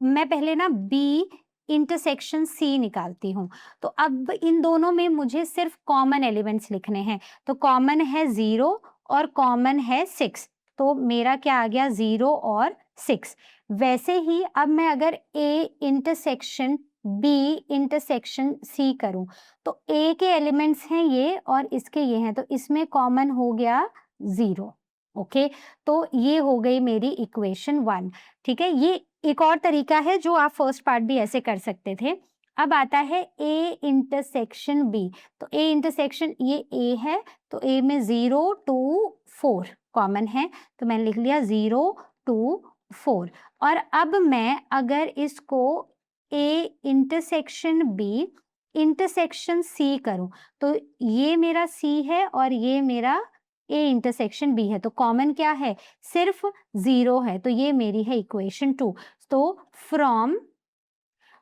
S1: मैं पहले ना बी इंटरसेक्शन सी निकालती हूँ। तो अब इन दोनों में मुझे सिर्फ कॉमन एलिमेंट्स लिखने हैं। तो कॉमन है 0 और कॉमन है 6। तो मेरा क्या आ गया 0 और 6। वैसे ही अब मैं अगर A intersection B intersection C करूं तो ए के एलिमेंट्स हैं ये और इसके ये हैं, तो इसमें कॉमन हो गया 0। ओके, तो ये हो गई मेरी इक्वेशन 1। ठीक है, ये एक और तरीका है जो आप फर्स्ट पार्ट भी ऐसे कर सकते थे। अब आता है ए इंटरसेक्शन बी। तो ए इंटरसेक्शन ये ए है, तो ए में 0 2 4 कॉमन है, तो मैंने लिख लिया 0 2 4। और अब मैं अगर इसको A intersection B intersection C करूं तो ये मेरा सी है और ये मेरा ए इंटरसेक्शन बी है, तो कॉमन क्या है, सिर्फ 0 है, तो ये मेरी है इक्वेशन 2। तो from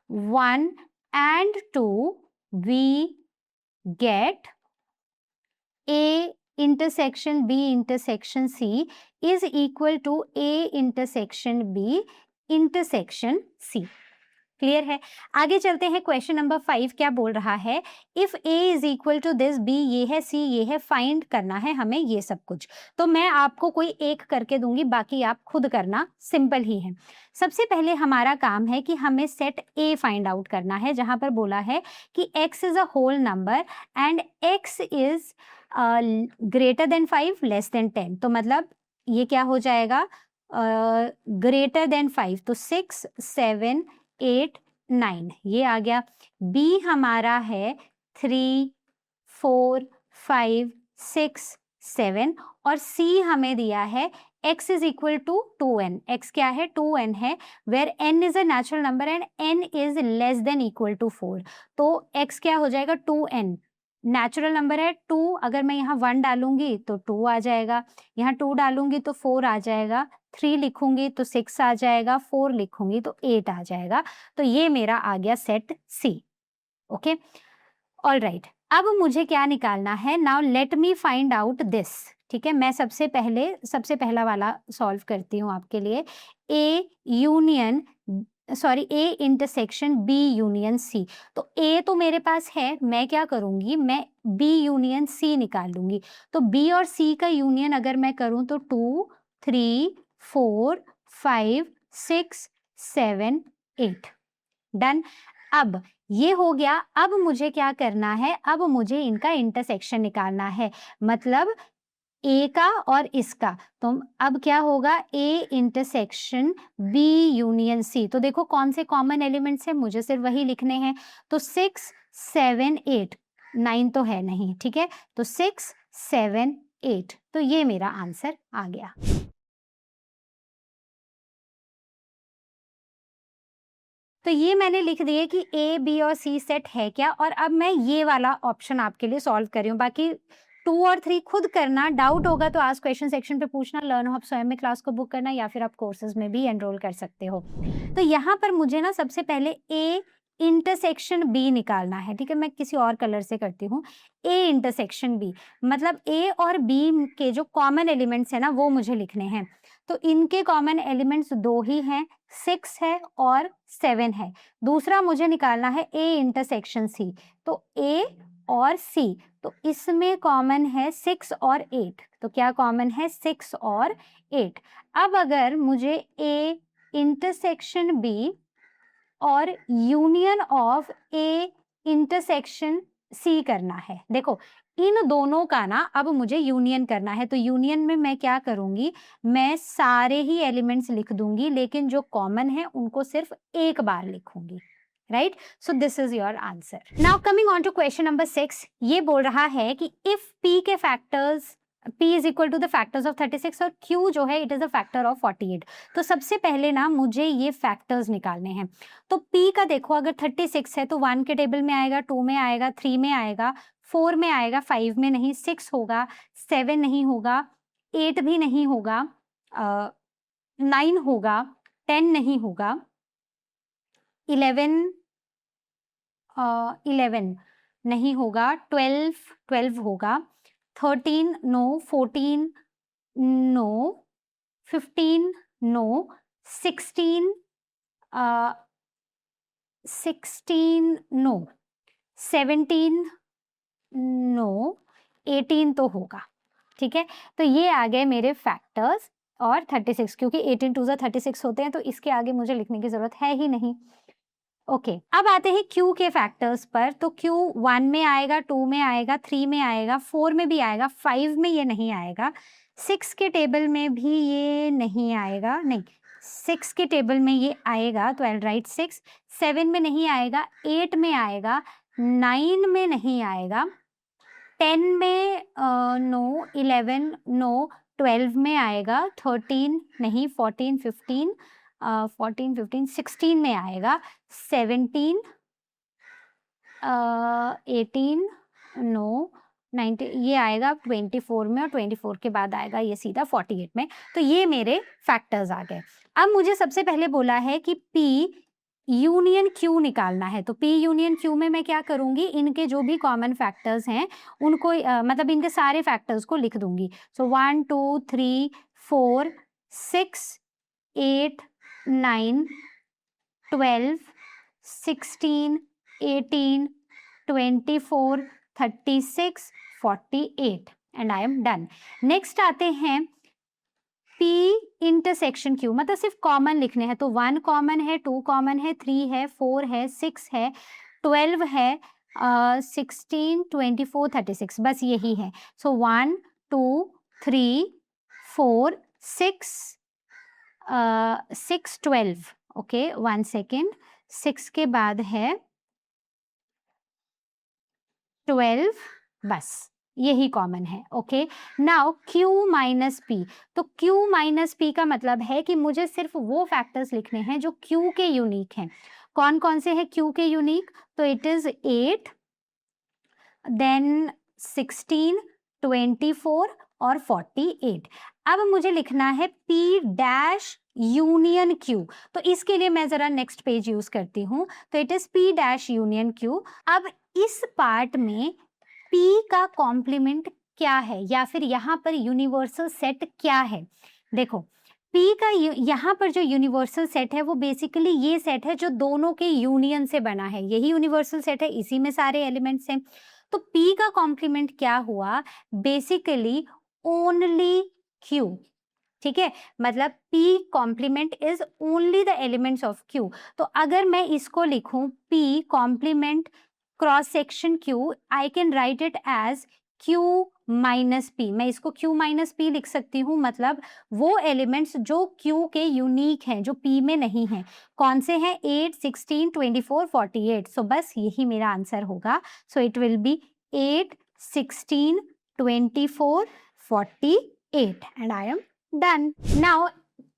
S1: 1 and 2 we get A intersection B intersection C is equal to A intersection B intersection C। Clear है। आगे चलते हैं, क्वेश्चन नंबर 5 क्या बोल रहा है, if A is equal to this, B ये है, सी ये है, फाइंड करना है हमें ये सब कुछ। तो मैं आपको कोई एक करके दूंगी, बाकी आप खुद करना, सिंपल ही है। सबसे पहले हमारा काम है कि हमें सेट ए फाइंड आउट करना है, जहां पर बोला है कि x is a whole number and x is greater than 5 less than 10। तो मतलब ये क्या हो जाएगा, ग्रेटर देन 5, तो 6 7 8 9 ये आ गया। B हमारा है 3 4 5 6 7 और C हमें दिया है x is equal to 2n। x क्या है, 2n है, where n is a natural number and n is less than equal to 4। तो x क्या हो जाएगा 2n, नेचुरल नंबर है 2, अगर मैं यहाँ 1 डालूंगी तो 2 आ जाएगा, यहाँ 2 डालूंगी तो 4 आ जाएगा, 3 लिखूंगी तो 6 आ जाएगा, 4 लिखूंगी तो 8 आ जाएगा। तो ये मेरा आ गया set C. Okay, all right. अब मुझे क्या निकालना है, now let me find out this. ठीक है, मैं सबसे पहला वाला सॉल्व करती हूँ आपके लिए। A intersection B union C. तो ए तो मेरे पास है, मैं क्या करूंगी, मैं बी यूनियन सी निकाल लूंगी। तो बी और सी का यूनियन अगर मैं करूं तो 2 3 4 5 6 7 8 डन। अब ये हो गया, अब मुझे क्या करना है, अब मुझे इनका इंटरसेक्शन निकालना है, मतलब ए का और इसका। तो अब क्या होगा, A intersection B union C. तो देखो कौन से कॉमन एलिमेंट्स हैं, मुझे सिर्फ वही लिखने हैं। तो 6 7 8 9 तो है नहीं, ठीक है, तो 6 7 8, तो ये मेरा आंसर आ गया। तो ये मैंने लिख दिए कि ए बी और सी सेट है क्या, और अब मैं ये वाला ऑप्शन आपके लिए सॉल्व कर रही हूँ। बाकी 2 और 3 खुद करना, डाउट होगा तो आज क्वेश्चन सेक्शन पे पूछना, लर्न हब स्वयं में क्लास को बुक करना या फिर आप कोर्सेज में भी एनरोल कर सकते हो। तो यहाँ पर मुझे ना सबसे पहले ए इंटरसेक्शन बी निकालना है। ठीक है, मैं किसी और कलर से करती हूँ। ए इंटरसेक्शन बी मतलब ए और बी के जो कॉमन एलिमेंट्स है ना वो मुझे लिखने हैं। तो इनके कॉमन एलिमेंट्स 2 ही हैं, 6 है और 7 है। दूसरा मुझे निकालना है ए इंटरसेक्शन सी। तो ए और सी, तो इसमें कॉमन है 6 और 8। तो क्या कॉमन है, 6 और 8। अब अगर मुझे ए इंटरसेक्शन बी और union of A intersection C करना है, देखो इन दोनों का ना अब मुझे यूनियन करना है। तो यूनियन में मैं क्या करूंगी, मैं सारे ही एलिमेंट्स लिख दूंगी, लेकिन जो कॉमन है उनको सिर्फ एक बार लिखूंगी। Right, so this is your answer. Now coming on to question number 6, ये बोल रहा है कि इफ p के factors p is equal to the factors of 36 और q जो है it is a factor of 48। तो सबसे पहले ना मुझे ये फैक्टर्स निकालने हैं। तो p का देखो, अगर 36 है तो 1 के टेबल में आएगा, 2 में आएगा, 3 में आएगा, 4 में आएगा, 5 में नहीं, 6 होगा, 7 नहीं होगा, 8 भी नहीं होगा, 9 होगा, 10 नहीं होगा, 11 नहीं होगा, 12 होगा, 13 no, 14 no, 15 no, 16 16 no, 17 no, 18 तो होगा, ठीक है। तो ये आ गए मेरे फैक्टर्स और 36, क्योंकि 18 टू 36 होते हैं, तो इसके आगे मुझे लिखने की जरूरत है ही नहीं। ओके, अब आते हैं Q के फैक्टर्स पर। तो Q 1 में आएगा, 2 में आएगा, 3 में आएगा, 4 में भी आएगा, 5 में ये नहीं आएगा, 6 के टेबल में भी ये नहीं आएगा, नहीं 6 के टेबल में ये आएगा, तो आई राइट 6। 7 में नहीं आएगा, 8 में आएगा, 9 में नहीं आएगा, 10 में नो, 11 नो, 12 में आएगा, 13 नहीं, 14 15 14 15 16 में आएगा, 17 18 नो, 19 ये आएगा 24 में, और 24 के बाद आएगा ये सीधा 48 में। तो ये मेरे फैक्टर्स आ गए। अब मुझे सबसे पहले बोला है कि P यूनियन Q निकालना है, तो P यूनियन Q में मैं क्या करूंगी, इनके जो भी कॉमन फैक्टर्स हैं उनको मतलब इनके सारे फैक्टर्स को लिख दूंगी। सो 1 2 3 4 6 8 9 12 16 18 24 36 48 and I am done. Next आते हैं P इंटरसेक्शन Q, मतलब सिर्फ कॉमन लिखने हैं, तो 1 कॉमन है, 2 कॉमन है, 3 है, 4 है, 6 है, 12 है, 16 24 36, बस यही है। सो 1 2 3 4 6 6 12, ओके 1 सेकेंड, 6 के बाद है 12, बस यही कॉमन है। Okay, now Q minus P, तो Q माइनस P का मतलब है कि मुझे सिर्फ वो फैक्टर्स लिखने हैं जो Q के यूनिक हैं। कौन कौन से हैं Q के यूनिक, तो इट इज 8, देन 16 24 और 48। अब मुझे लिखना है P डैश यूनियन Q, तो इसके लिए मैं जरा नेक्स्ट पेज यूज करती हूँ, तो it is P dash union Q। अब इस पार्ट में P का कॉम्प्लीमेंट क्या है, या फिर यहाँ पर यूनिवर्सल सेट क्या है। देखो P का यहाँ पर जो यूनिवर्सल सेट है वो बेसिकली ये सेट है जो दोनों के यूनियन से बना है, यही यूनिवर्सल सेट है, इसी में सारे एलिमेंट्स हैं। तो P का कॉम्प्लीमेंट क्या हुआ, बेसिकली ओनली Q, ठीक है, मतलब P complement is only the elements of Q। तो अगर मैं इसको लिखूं P complement cross section Q, I can write it as Q minus P, मैं इसको Q माइनस P लिख सकती हूँ, मतलब वो एलिमेंट्स जो Q के यूनिक हैं, जो P में नहीं हैं, कौन से हैं, 8 16 24 48। सो बस यही मेरा आंसर होगा। So it will B 8 16 24 48 and I am done. Now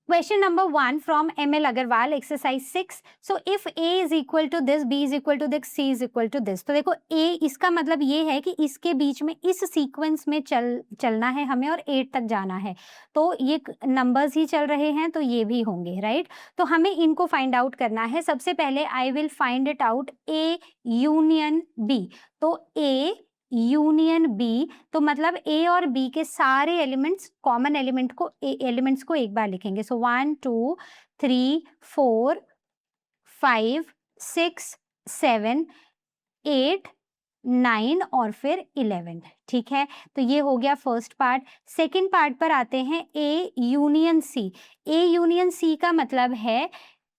S1: question number 1 from ML Agarwal, exercise 6. So if A is equal to this, B is equal to this, C is equal to this. तो देखो A, इसका मतलब ये है कि इसके बीच में इस सीक्वेंस में चलना है हमें और 8 तक जाना है, तो ये नंबर्स ही चल रहे हैं तो ये भी होंगे, राइट। तो हमें इनको फाइंड आउट करना है। सबसे पहले I will find it out A union B, तो A यूनियन B, तो मतलब A और B के सारे एलिमेंट्स, कॉमन एलिमेंट्स को एक बार लिखेंगे। सो 1 2 3 4 5 6 7 8 9 और फिर 11, ठीक है। तो ये हो गया फर्स्ट पार्ट। सेकेंड पार्ट पर आते हैं, A union C। A union C का मतलब है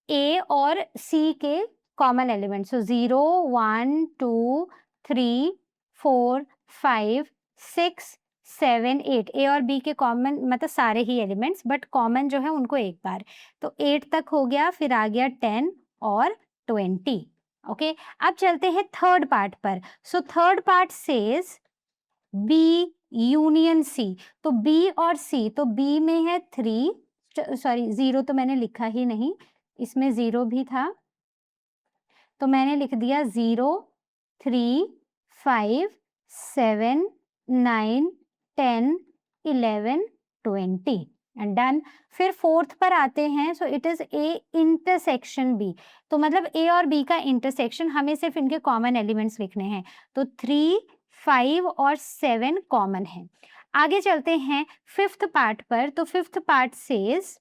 S1: A और C के कॉमन एलिमेंट्स, सो 0 1 2 3 4 5 6 7 8, ए और बी के कॉमन मतलब सारे ही एलिमेंट्स, बट कॉमन जो है उनको एक बार, तो 8 तक हो गया, फिर आ गया 10 और 20। ओके, अब चलते हैं थर्ड पार्ट पर। So third part says B union C, तो बी और सी, तो बी में है 3, सॉरी 0 तो मैंने लिखा ही नहीं, इसमें 0 भी था, तो मैंने लिख दिया 0 3 5 7 9 10 11 20 एंड डन। फिर फोर्थ पर आते हैं, so it is A intersection B, तो मतलब ए और बी का इंटरसेक्शन, हमें सिर्फ इनके कॉमन एलिमेंट्स लिखने हैं, तो 3 5 और 7 कॉमन है। आगे चलते हैं फिफ्थ पार्ट पर। तो fifth part says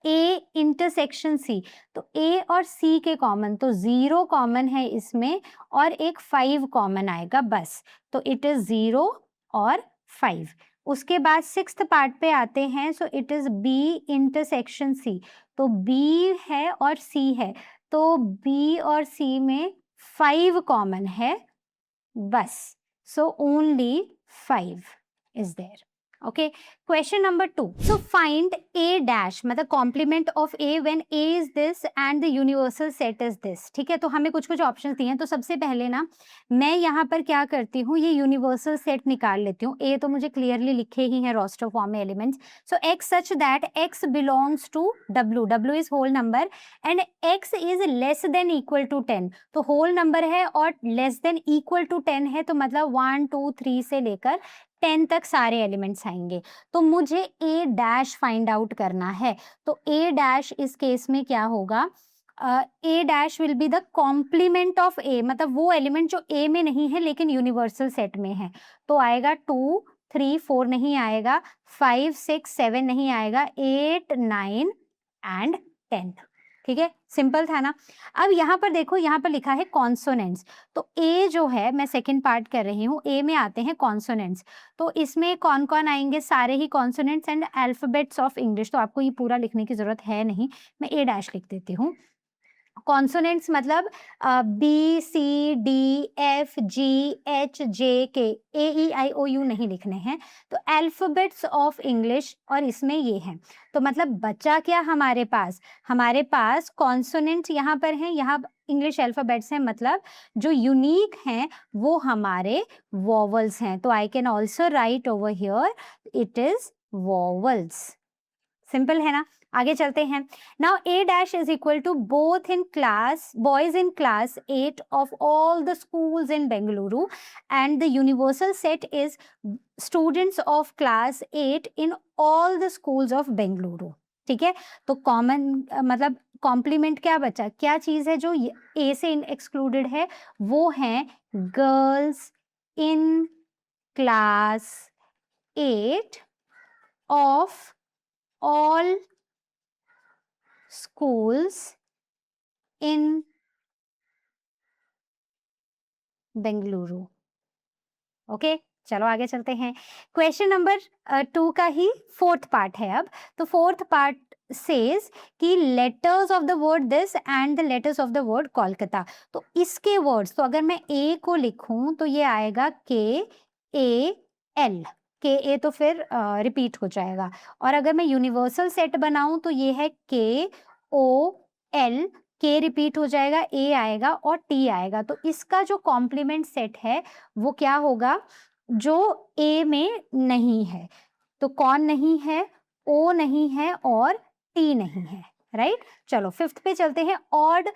S1: A intersection C, तो ए और सी के कॉमन, तो 0 कॉमन है इसमें और एक 5 कॉमन आएगा बस, तो इट इज 0 और 5। उसके बाद सिक्स्थ पार्ट पे आते हैं, so it is B intersection C, तो बी है और सी है, तो बी और सी में 5 कॉमन है बस, so only 5 is there. Okay, question number 2, so find A dash, मतलब complement of A when A is this and the universal set is this. ठीक है, तो हमें कुछ कुछ ऑप्शंस दिए हैं, तो सबसे पहले ना मैं यहाँ पर क्या करती हूँ, ये यूनिवर्सल सेट निकाल लेती हूँ। ए तो मुझे क्लियरली लिखे ही है रोस्टर फॉर्म में elements, so x such that x belongs to W, W is whole number and x is less than equal to 10, तो होल नंबर है और लेस देन इक्वल टू 10 है, तो मतलब 1 2 3 से लेकर 10 तक सारे एलिमेंट्स आएंगे। तो मुझे ए डैश फाइंड आउट करना है, तो ए डैश इस केस में क्या होगा, A dash will be the complement of A, मतलब वो एलिमेंट जो ए में नहीं है लेकिन यूनिवर्सल सेट में है, तो आएगा 2 3 4 नहीं आएगा, 5 6 7 नहीं आएगा, 8 9 एंड 10। ठीक है, सिंपल था ना। अब यहाँ पर देखो, यहाँ पर लिखा है कॉन्सोनेंट्स, तो ए जो है, मैं सेकंड पार्ट कर रही हूँ, ए में आते हैं कॉन्सोनेंट्स, तो इसमें कौन कौन आएंगे, सारे ही consonants and alphabets of English, तो आपको ये पूरा लिखने की जरूरत है नहीं, मैं ए डैश लिख देती हूँ। कॉन्सोनेंट्स मतलब B C D F G H J K, A E I O you नहीं लिखने हैं, तो अल्फाबेट्स ऑफ इंग्लिश, और इसमें ये है, तो मतलब बचा क्या हमारे पास कॉन्सोनेंट यहाँ पर हैं, यहाँ इंग्लिश अल्फाबेट्स हैं, मतलब जो यूनिक हैं वो हमारे वॉवल्स हैं, तो I can also write over here it is vowels. Simple है ना। आगे चलते हैं। Now A dash is equal to both in class, boys in class 8 of all the schools in Bengaluru and the universal set is students of class 8 in all the schools of Bengaluru. ठीक है, तो common मतलब complement क्या बचा, क्या चीज है जो ए से एक्सक्लूडेड है, वो है girls in class 8 of all schools in Bengaluru. Okay, चलो आगे चलते हैं। क्वेश्चन नंबर 2 का ही फोर्थ पार्ट है अब, तो फोर्थ पार्ट सेज कि letters of the word this and the letters of the word Kolkata, तो इसके वर्ड्स, तो अगर मैं ए को लिखूं तो ये आएगा के ए एल, के ए तो फिर रिपीट हो जाएगा, और अगर मैं यूनिवर्सल सेट बनाऊं तो ये है के ओ एल, के रिपीट हो जाएगा, ए आएगा और टी आएगा, तो इसका जो कॉम्प्लीमेंट सेट है वो क्या होगा, जो ए में नहीं है, तो कौन नहीं है, ओ नहीं है और टी नहीं है, राइट। चलो फिफ्थ पे चलते हैं, ऑड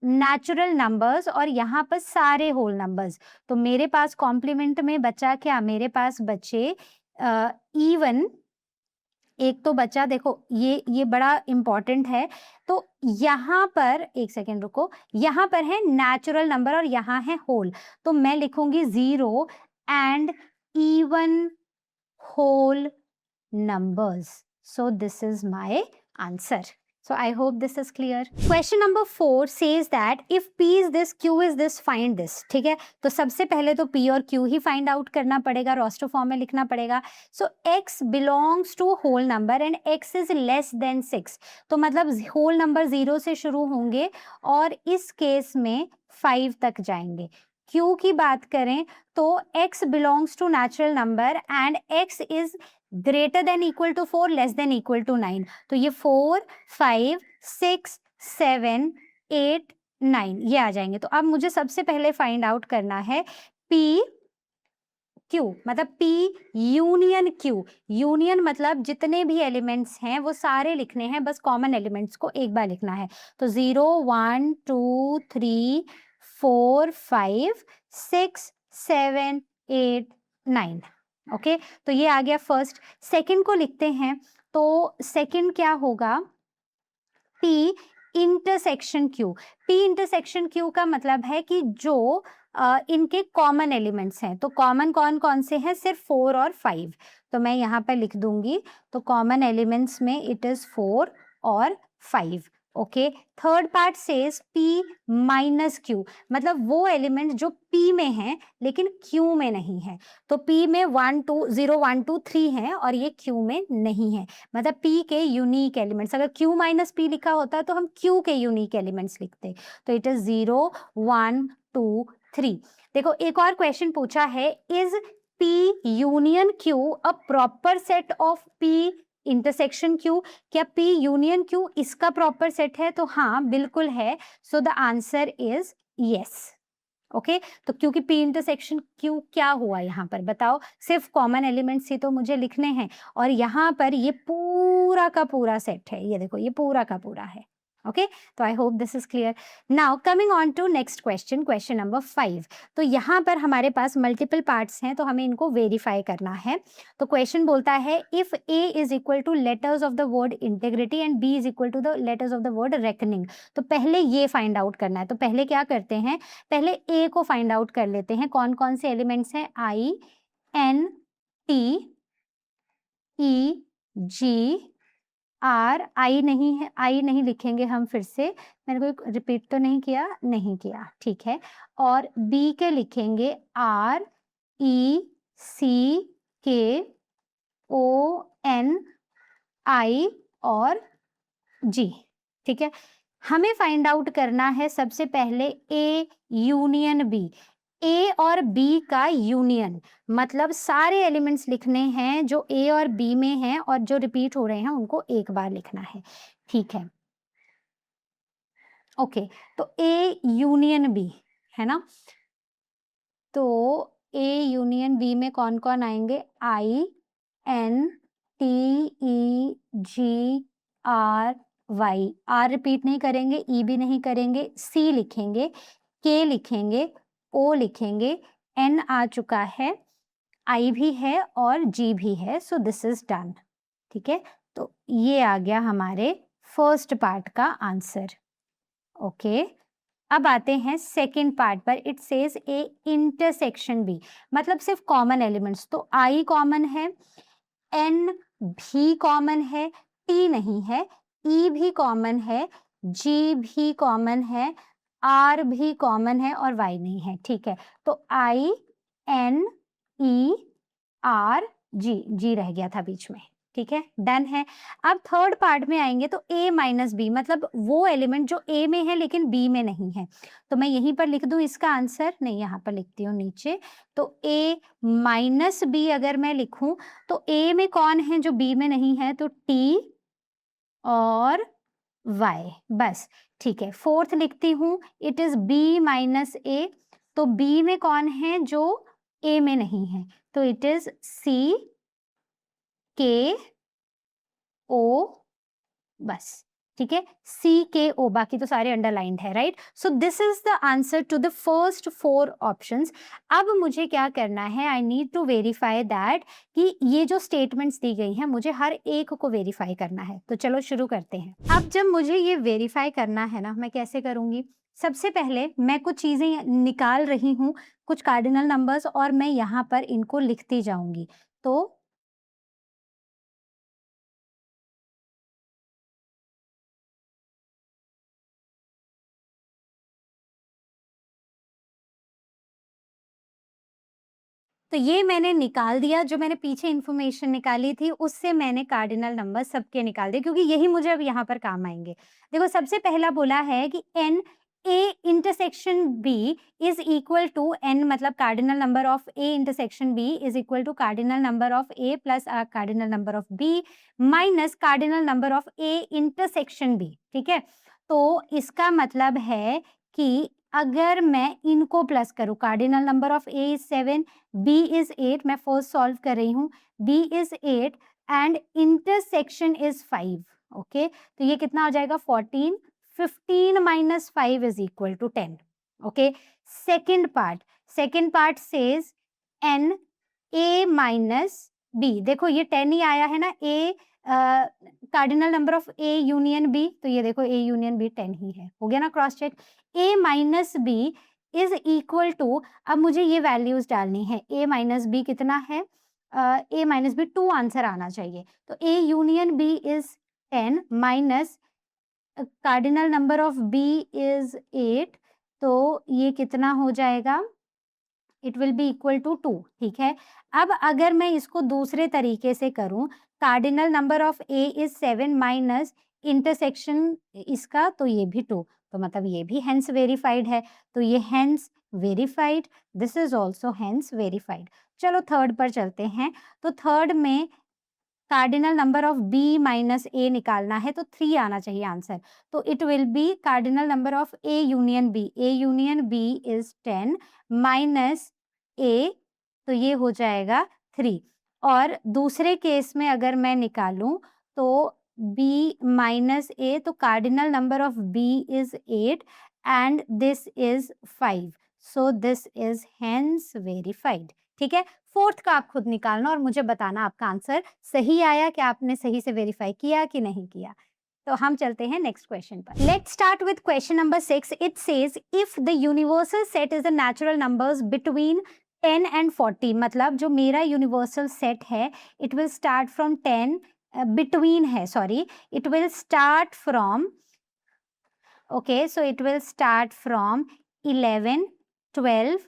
S1: नेचुरल नंबर्स, और यहाँ पर सारे होल नंबर्स, तो मेरे पास कॉम्प्लीमेंट में बचा क्या, मेरे पास बचे इवन, एक तो बचा, देखो ये बड़ा इंपॉर्टेंट है, तो यहाँ पर एक सेकेंड रुको, यहाँ पर है नेचुरल नंबर और यहाँ है होल, तो मैं लिखूंगी 0 and even whole numbers. So this is my answer. So I hope this is clear. Question number 4 says that if P is this, Q is this, find this. ठीक है, तो सबसे पहले तो P और Q ही find out करना पड़ेगा, roster form में लिखना पड़ेगा। So X belongs to whole number and X is less than 6. तो मतलब whole number 0 से शुरू होंगे और इस केस में 5 तक जाएंगे। Q की बात करें तो X belongs to natural number and X is greater than equal to 4, less than equal to 9, तो ये 4 5 6 7 8 9 ये आ जाएंगे। तो अब मुझे सबसे पहले फाइंड आउट करना है P Q, मतलब P यूनियन Q, यूनियन मतलब जितने भी एलिमेंट्स हैं वो सारे लिखने हैं, बस कॉमन एलिमेंट्स को एक बार लिखना है, तो 0 1 2 3 4 5 6 7 8 9। ओके, तो ये आ गया फर्स्ट। सेकंड को लिखते हैं, तो सेकंड क्या होगा, P intersection Q. P intersection Q का मतलब है कि जो इनके कॉमन एलिमेंट्स हैं, तो कॉमन कौन कौन से हैं, सिर्फ 4 और 5। तो मैं यहाँ पर लिख दूंगी, तो कॉमन एलिमेंट्स में इट इज 4 और 5। Okay, third part says P minus Q, मतलब वो एलिमेंट जो P में है लेकिन Q में नहीं है। तो P में 1 2 0 1 2 3 है और ये Q में नहीं है, मतलब P के यूनिक एलिमेंट्स। अगर Q माइनस P लिखा होता तो हम Q के यूनिक एलिमेंट्स लिखते। तो इट इज 0 1 2 3। देखो एक और क्वेश्चन पूछा है, is P union Q a proper set of P intersection Q? क्या P यूनियन Q इसका प्रॉपर सेट है? तो हाँ बिल्कुल है। So the answer is yes. Okay, तो क्योंकि P इंटरसेक्शन Q क्या हुआ यहाँ पर बताओ, सिर्फ कॉमन एलिमेंट्स ही तो मुझे लिखने हैं और यहाँ पर ये पूरा का पूरा सेट है, ये देखो ये पूरा का पूरा है। ओके, तो I hope this is clear. Now coming on to next question, question number 5। तो यहाँ पर हमारे पास मल्टीपल पार्ट्स हैं, तो हमें इनको वेरीफाई करना है। तो क्वेश्चन बोलता है if A is equal to letters of the word integrity and B is equal to the letters of the word reckoning. तो पहले ये फाइंड आउट करना है। तो पहले क्या करते हैं, पहले A को फाइंड आउट कर लेते हैं। कौन कौन से एलिमेंट्स हैं, I N T E G R। आई नहीं है, आई नहीं लिखेंगे हम फिर से, मैंने कोई रिपीट तो नहीं किया, नहीं किया, ठीक है। और B के लिखेंगे R E C K O N I और G, ठीक है। हमें फाइंड आउट करना है सबसे पहले A यूनियन B, A और B का यूनियन, मतलब सारे एलिमेंट्स लिखने हैं जो A और B में हैं और जो रिपीट हो रहे हैं उनको एक बार लिखना है, ठीक है। ओके, तो A यूनियन B है ना, तो A यूनियन B में कौन कौन आएंगे, I N T E G R Y। R repeat नहीं करेंगे, E भी नहीं करेंगे, C लिखेंगे, K लिखेंगे, O लिखेंगे, N आ चुका है, I भी है और G भी है। सो दिस इज डन, ठीक है। तो ये आ गया हमारे फर्स्ट पार्ट का आंसर। ओके, अब आते हैं सेकेंड पार्ट पर। It says A intersection B, मतलब सिर्फ कॉमन एलिमेंट्स। तो I कॉमन है, N भी कॉमन है, T नहीं है, E भी कॉमन है, G भी कॉमन है, R भी कॉमन है और Y नहीं है, ठीक है। तो I N E R G, G रह गया था बीच में, ठीक है, डन है। अब थर्ड पार्ट में आएंगे तो A माइनस बी, मतलब वो एलिमेंट जो A में है लेकिन B में नहीं है। तो मैं यहीं पर लिख दूं इसका आंसर, नहीं यहाँ पर लिखती हूँ नीचे। तो A माइनस बी अगर मैं लिखूं तो A में कौन है जो B में नहीं है, तो T और Y, बस, ठीक है। फोर्थ लिखती हूँ, it is B minus A, तो B में कौन है जो A में नहीं है, तो it is C K O, बस, ठीक है, CKO, बाकी तो सारे अंडरलाइंड है, right. So this is the answer to the first 4 options. अब मुझे क्या करना है, I need to verify that कि ये जो स्टेटमेंट्स दी गई हैं मुझे हर एक को वेरीफाई करना है। तो चलो शुरू करते हैं। अब जब मुझे ये वेरीफाई करना है ना, मैं कैसे करूंगी, सबसे पहले मैं कुछ चीजें निकाल रही हूँ, कुछ कार्डिनल नंबर्स, और मैं यहाँ पर इनको लिखती जाऊंगी। तो ये मैंने निकाल दिया, जो मैंने पीछे इन्फॉर्मेशन निकाली थी उससे मैंने कार्डिनल नंबर सबके निकाल दिए, क्योंकि यही मुझे अब यहाँ पर काम आएंगे। देखो सबसे पहला बोला है कि N A intersection B is equal to N, मतलब cardinal number of A intersection B is equal to cardinal number of A plus cardinal number of B minus cardinal number of A intersection B, ठीक है। तो इसका मतलब है कि अगर मैं इनको प्लस करूं, cardinal number of A is 7, B is 8, मैं फर्स्ट सॉल्व कर रही हूँ, B is 8 and intersection is 5। Okay, तो ये कितना हो जाएगा, 14, 15 minus 5 is equal to 10। Okay, second part says N A minus B, देखो ये 10 ही आया है ना, A cardinal number of A union B, तो ये देखो ए यूनियन बी 10 ही है, हो गया ना cross check. A minus B is equal to, अब मुझे ये वैल्यूज डालनी है, ए माइनस बी कितना है, ए माइनस बी 2 आंसर आना चाहिए, तो A union B is 10 minus cardinal number of B is 8, तो ये कितना हो जाएगा, it will be equal to 2, ठीक है। अब अगर मैं इसको दूसरे तरीके से करूं, cardinal number of A is 7 minus intersection इसका, तो ये भी 2, तो मतलब ये भी हेंस वेरीफाइड है, तो ये hence verified, this is also hence verified. चलो थर्ड पर चलते हैं, तो थर्ड में cardinal number of B minus A निकालना है, तो 3 आना चाहिए आंसर, तो it will be cardinal number of A union B is 10 minus A, तो ये हो जाएगा 3। और दूसरे केस में अगर मैं निकालूं तो बी माइनस ए, तो cardinal number of B is 8 and this is 5, so this is hence verified, ठीक है। फोर्थ का आप खुद निकालना और मुझे बताना आपका आंसर सही आया, कि आपने सही से वेरीफाई किया कि नहीं किया। तो हम चलते हैं नेक्स्ट क्वेश्चन पर। Let's start with question number 6। It says if the universal set is the natural numbers between 10 and 40, मतलब जो मेरा यूनिवर्सल सेट है, it will start from 10, between है, sorry, it will start from, okay, so it will start from 11, 12,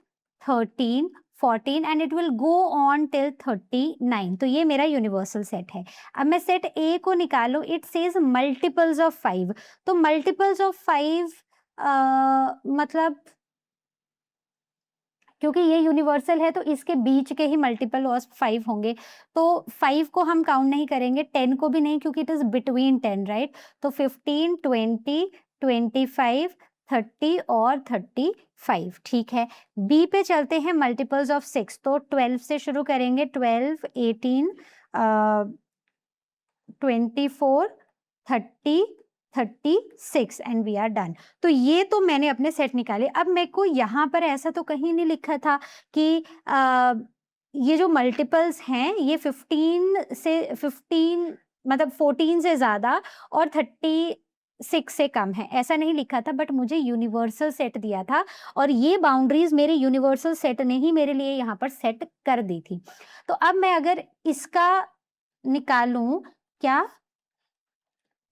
S1: 13, 14 and it will go on till 39, तो ये मेरा universal set है। अब मैं सेट ए को निकालू, इट सेज मल्टीपल्स ऑफ 5, तो मल्टीपल्स ऑफ 5 मतलब क्योंकि ये यूनिवर्सल है तो इसके बीच के ही मल्टीपल ऑफ 5 होंगे, तो 5 को हम काउंट नहीं करेंगे, 10 को भी नहीं, क्योंकि इट इज बिटवीन 10, राइट। तो 15, 20, 25, 30 और 35, ठीक है। बी पे चलते हैं, मल्टीपल्स ऑफ 6, तो 12 से शुरू करेंगे, 12, 18, 24, 30, 36 एंड वी आर डन। तो ये तो मैंने अपने सेट निकाले। अब मेरे को यहाँ पर ऐसा तो कहीं नहीं लिखा था कि ये जो मल्टीपल्स हैं ये 15 मतलब 14 से ज़्यादा और 36 से कम है, ऐसा नहीं लिखा था, बट मुझे यूनिवर्सल सेट दिया था और ये बाउंड्रीज मेरे यूनिवर्सल सेट ने ही मेरे लिए यहाँ पर सेट कर दी थी। तो अब मैं अगर इसका निकालूं क्या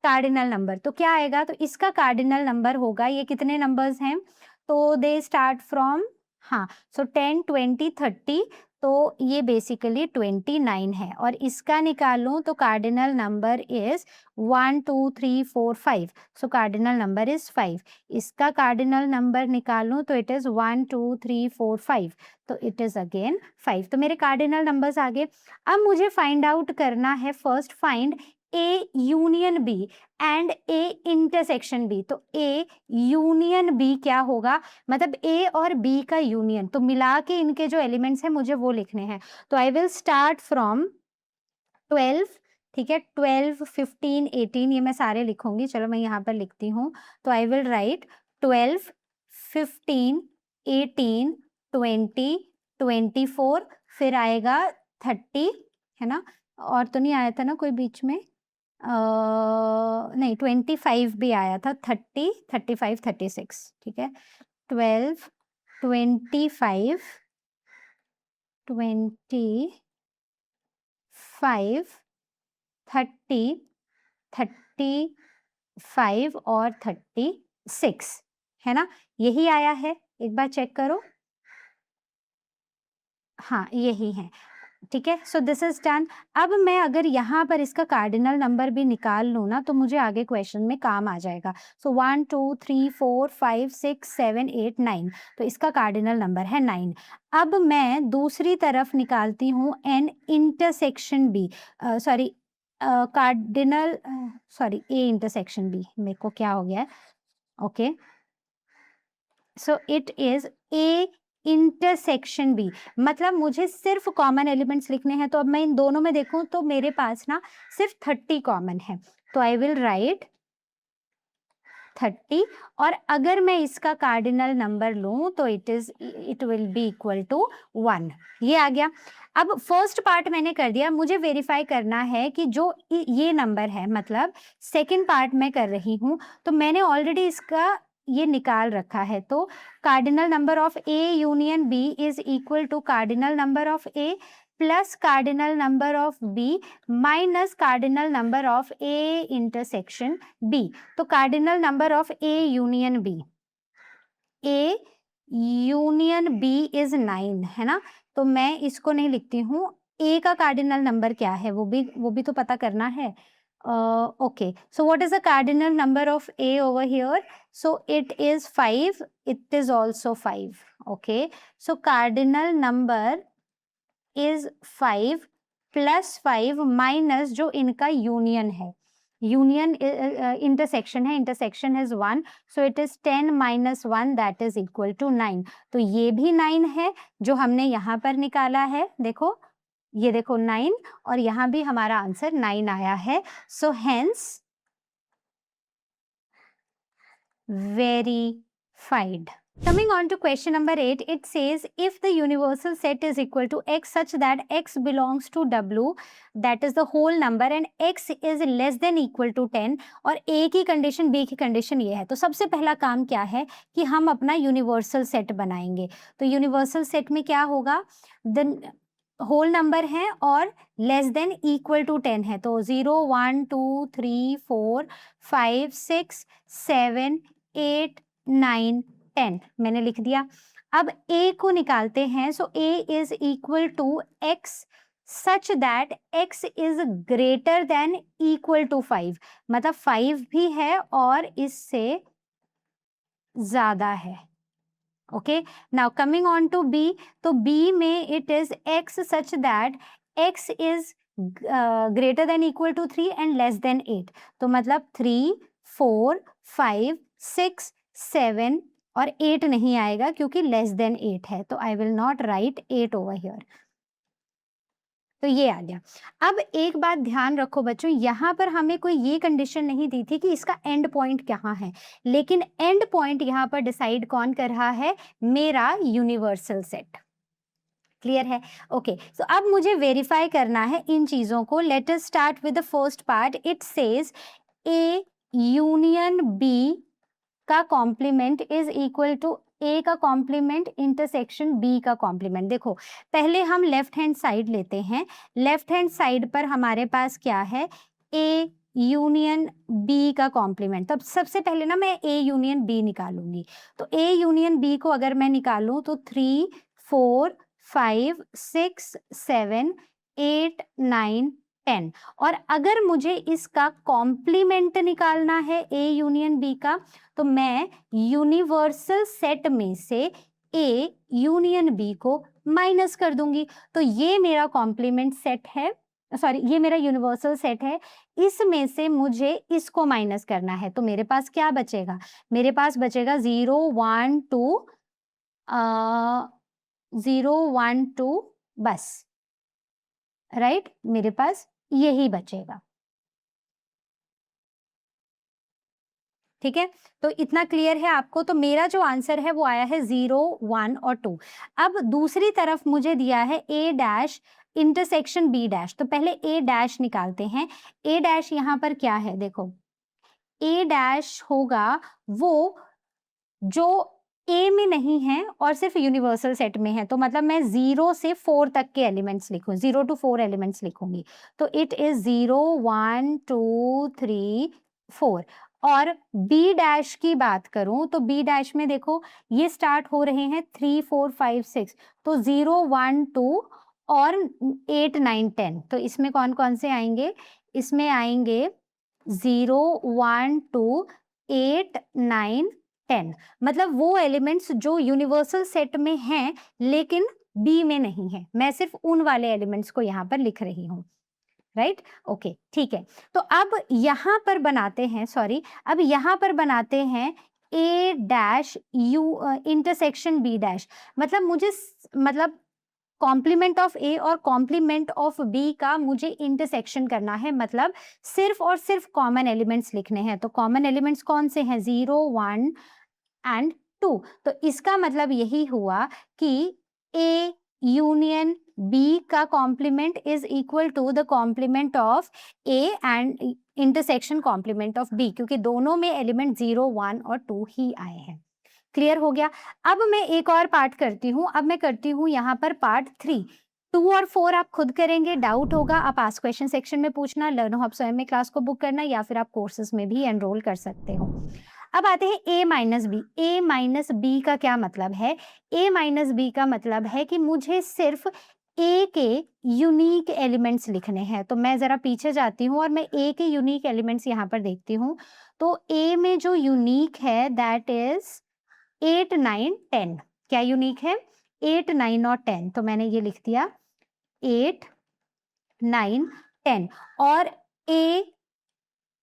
S1: कार्डिनल नंबर, तो क्या आएगा, तो इसका कार्डिनल नंबर होगा, ये कितने नंबर्स हैं, तो दे स्टार्ट फ्रॉम, हाँ, सो 10, 20, 30, तो ये बेसिकली 29 है। और इसका निकालूं तो cardinal number is 1, 2, 3, 4, 5, so cardinal number is 5। इसका कार्डिनल नंबर निकालूं तो इट इज 1, 2, 3, 4, 5, तो इट इज अगेन 5। तो मेरे कार्डिनल नंबर्स आ गए। अब मुझे फाइंड आउट करना है, first find A union B and A intersection B. तो ए यूनियन बी क्या होगा, मतलब ए और बी का यूनियन, तो मिला के इनके जो एलिमेंट्स हैं मुझे वो लिखने हैं। तो आई विल स्टार्ट फ्रॉम 12, ठीक है, 12, 15, 18, ये मैं सारे लिखूंगी, चलो मैं यहाँ पर लिखती हूँ। तो आई विल राइट 12, 15, 18, 20, 24, फिर आएगा 30, है ना, और तो नहीं आया था ना कोई बीच में, नहीं 25 भी आया था, 30, 35, 36, ठीक है, 12, 25, 25, 30, 35 और 36, है ना, यही आया है, एक बार चेक करो, हाँ यही है, ठीक है। सो दिस इज डन। अब मैं अगर यहाँ पर इसका कार्डिनल नंबर भी निकाल लूँ ना तो मुझे आगे क्वेश्चन में काम आ जाएगा। सो 1, 2, 3, 4, 5, 6, 7, 8, 9, तो इसका कार्डिनल नंबर है 9। अब मैं दूसरी तरफ निकालती हूँ N intersection B, sorry cardinal, sorry A intersection B, मेरे को क्या हो गया है, okay, so it is A intersection B, मतलब मुझे सिर्फ कॉमन एलिमेंट्स लिखने हैं। तो अब मैं इन दोनों में देखूं तो मेरे पास ना सिर्फ 30 कॉमन है, तो आई विल राइट 30, और अगर मैं इसका कार्डिनल नंबर लूं तो it will be equal to 1। ये आ गया। अब फर्स्ट पार्ट मैंने कर दिया, मुझे वेरीफाई करना है कि जो ये नंबर है, मतलब सेकंड पार्ट मैं कर रही हूँ, तो मैंने ऑलरेडी इसका ये निकाल रखा है। तो cardinal number of A union B is equal to cardinal number of A plus cardinal number of B minus cardinal number of A intersection B. तो cardinal number of A union B is 9 है ना, तो मैं इसको नहीं लिखती हूँ। ए का कार्डिनल नंबर क्या है वो भी तो पता करना है। Okay, so what is the cardinal number of A over here? So it is 5. It is also 5. Okay, so cardinal number is 5 plus 5 minus जो इनका यूनियन है, यूनियन इंटरसेक्शन है, intersection is 1, so it is 10 minus 1 that is equal to 9। तो ये भी 9 है जो हमने यहाँ पर निकाला है। देखो, ये देखो 9, और यहाँ भी हमारा आंसर 9 आया है। So hence verified। Coming on to question number 8, it says if the universal set is equal to x such that x belongs to W, that is the whole number, and x is less than equal to 10, और A की condition B की condition ये है, तो सबसे पहला काम क्या है कि हम अपना यूनिवर्सल सेट बनाएंगे। तो यूनिवर्सल सेट में क्या होगा, होल नंबर है और लेस देन इक्वल टू 10 है, तो 0 1 2 3 4 5 6 7 8 9 10 मैंने लिख दिया। अब a को निकालते हैं, so a is equal to x such that x is greater than equal to 5, मतलब 5 भी है और इससे ज्यादा है। Okay, now coming on to b, तो b में it is x such that x is greater than equal to 3 and less than 8, तो मतलब 3 4 5 6 7 और 8 नहीं आएगा क्योंकि लेस देन 8 है, तो I will not right 8 over here. तो ये आ गया। अब एक बात ध्यान रखो बच्चों, यहाँ पर हमें कोई ये कंडीशन नहीं दी थी कि इसका एंड पॉइंट कहाँ है, लेकिन एंड पॉइंट यहाँ पर डिसाइड कौन कर रहा है, मेरा यूनिवर्सल सेट। क्लियर है? ओके, सो अब मुझे वेरीफाई करना है इन चीजों को। Let us start with the first part. It says A union B का complement is equal to A का कॉम्प्लीमेंट इंटरसेक्शन बी का कॉम्प्लीमेंट। देखो, पहले हम लेफ्ट हैंड साइड लेते हैं। लेफ्ट हैंड साइड पर हमारे पास क्या है, ए यूनियन बी का कॉम्प्लीमेंट। तब सबसे पहले ना मैं ए यूनियन बी निकालूंगी। तो ए यूनियन बी को अगर मैं निकालूं तो 3 4 5 6 7 8 9 10, और अगर मुझे इसका कॉम्प्लीमेंट निकालना है ए यूनियन बी का, तो मैं यूनिवर्सल सेट में से ए यूनियन बी को माइनस कर दूंगी। तो ये मेरा कॉम्प्लीमेंट सेट है, सॉरी ये मेरा यूनिवर्सल सेट है, इसमें से मुझे इसको माइनस करना है। तो मेरे पास क्या बचेगा, मेरे पास बचेगा 0 1 2 0 1 2 बस, राइट मेरे पास यही बचेगा। ठीक है, तो इतना क्लियर है आपको। तो मेरा जो आंसर है वो आया है 0 1 और 2। अब दूसरी तरफ मुझे दिया है ए डैश इंटरसेक्शन बी डैश, तो पहले ए डैश निकालते हैं। ए डैश यहाँ पर क्या है, देखो ए डैश होगा वो जो ए में नहीं है और सिर्फ यूनिवर्सल सेट में है, तो मतलब मैं 0 से 4 तक के एलिमेंट्स लिखूं, 0 to 4 एलिमेंट्स लिखूंगी। तो इट इज 0 1 2 3 4। और बी डैश की बात करूं तो बी डैश में देखो ये स्टार्ट हो रहे हैं 3 4 5 6, तो 0 1 2 और 8 9 10, तो इसमें कौन कौन से आएंगे, इसमें आएंगे 0 1 2 8 9 10, मतलब वो एलिमेंट्स जो यूनिवर्सल सेट में हैं लेकिन बी में नहीं है। मैं सिर्फ उन वाले एलिमेंट्स को यहाँ पर लिख रही हूँ, राइट? ओके, ठीक है। तो अब यहाँ पर बनाते हैं, सॉरी अब यहाँ पर बनाते हैं A dash U intersection B dash, मतलब मुझे मतलब कॉम्प्लीमेंट ऑफ ए और कॉम्प्लीमेंट ऑफ बी का मुझे इंटरसेक्शन करना है, मतलब सिर्फ और सिर्फ कॉमन एलिमेंट्स लिखने हैं। तो कॉमन एलिमेंट्स कौन से हैं? 0, 1 एंड 2। तो इसका मतलब यही हुआ कि ए यूनियन बी का complement is equal to the complement of A and intersection complement of B, क्योंकि दोनों में एलिमेंट 0, 1 और 2 ही आए हैं। क्लियर हो गया? अब मैं एक और पार्ट करती हूँ। अब मैं करती हूँ यहाँ पर पार्ट 3। 2 और 4 आप खुद करेंगे, डाउट होगा आप आस्क क्वेश्चन सेक्शन में पूछना, लर्नो हब स्वयं में क्लास को बुक करना, या फिर आप कोर्सेज में भी एनरोल कर सकते हो। अब आते हैं ए माइनस बी। ए माइनस बी का क्या मतलब है? ए माइनस बी का मतलब है कि मुझे सिर्फ ए के यूनिक एलिमेंट्स लिखने हैं। तो मैं जरा पीछे जाती हूँ और मैं ए के यूनिक एलिमेंट्स यहाँ पर देखती हूँ। तो ए में जो यूनिक है दैट इज 8, 9, 10। क्या यूनिक है? 8, 9 और 10। तो मैंने ये लिख दिया 8, 9, 10 और ए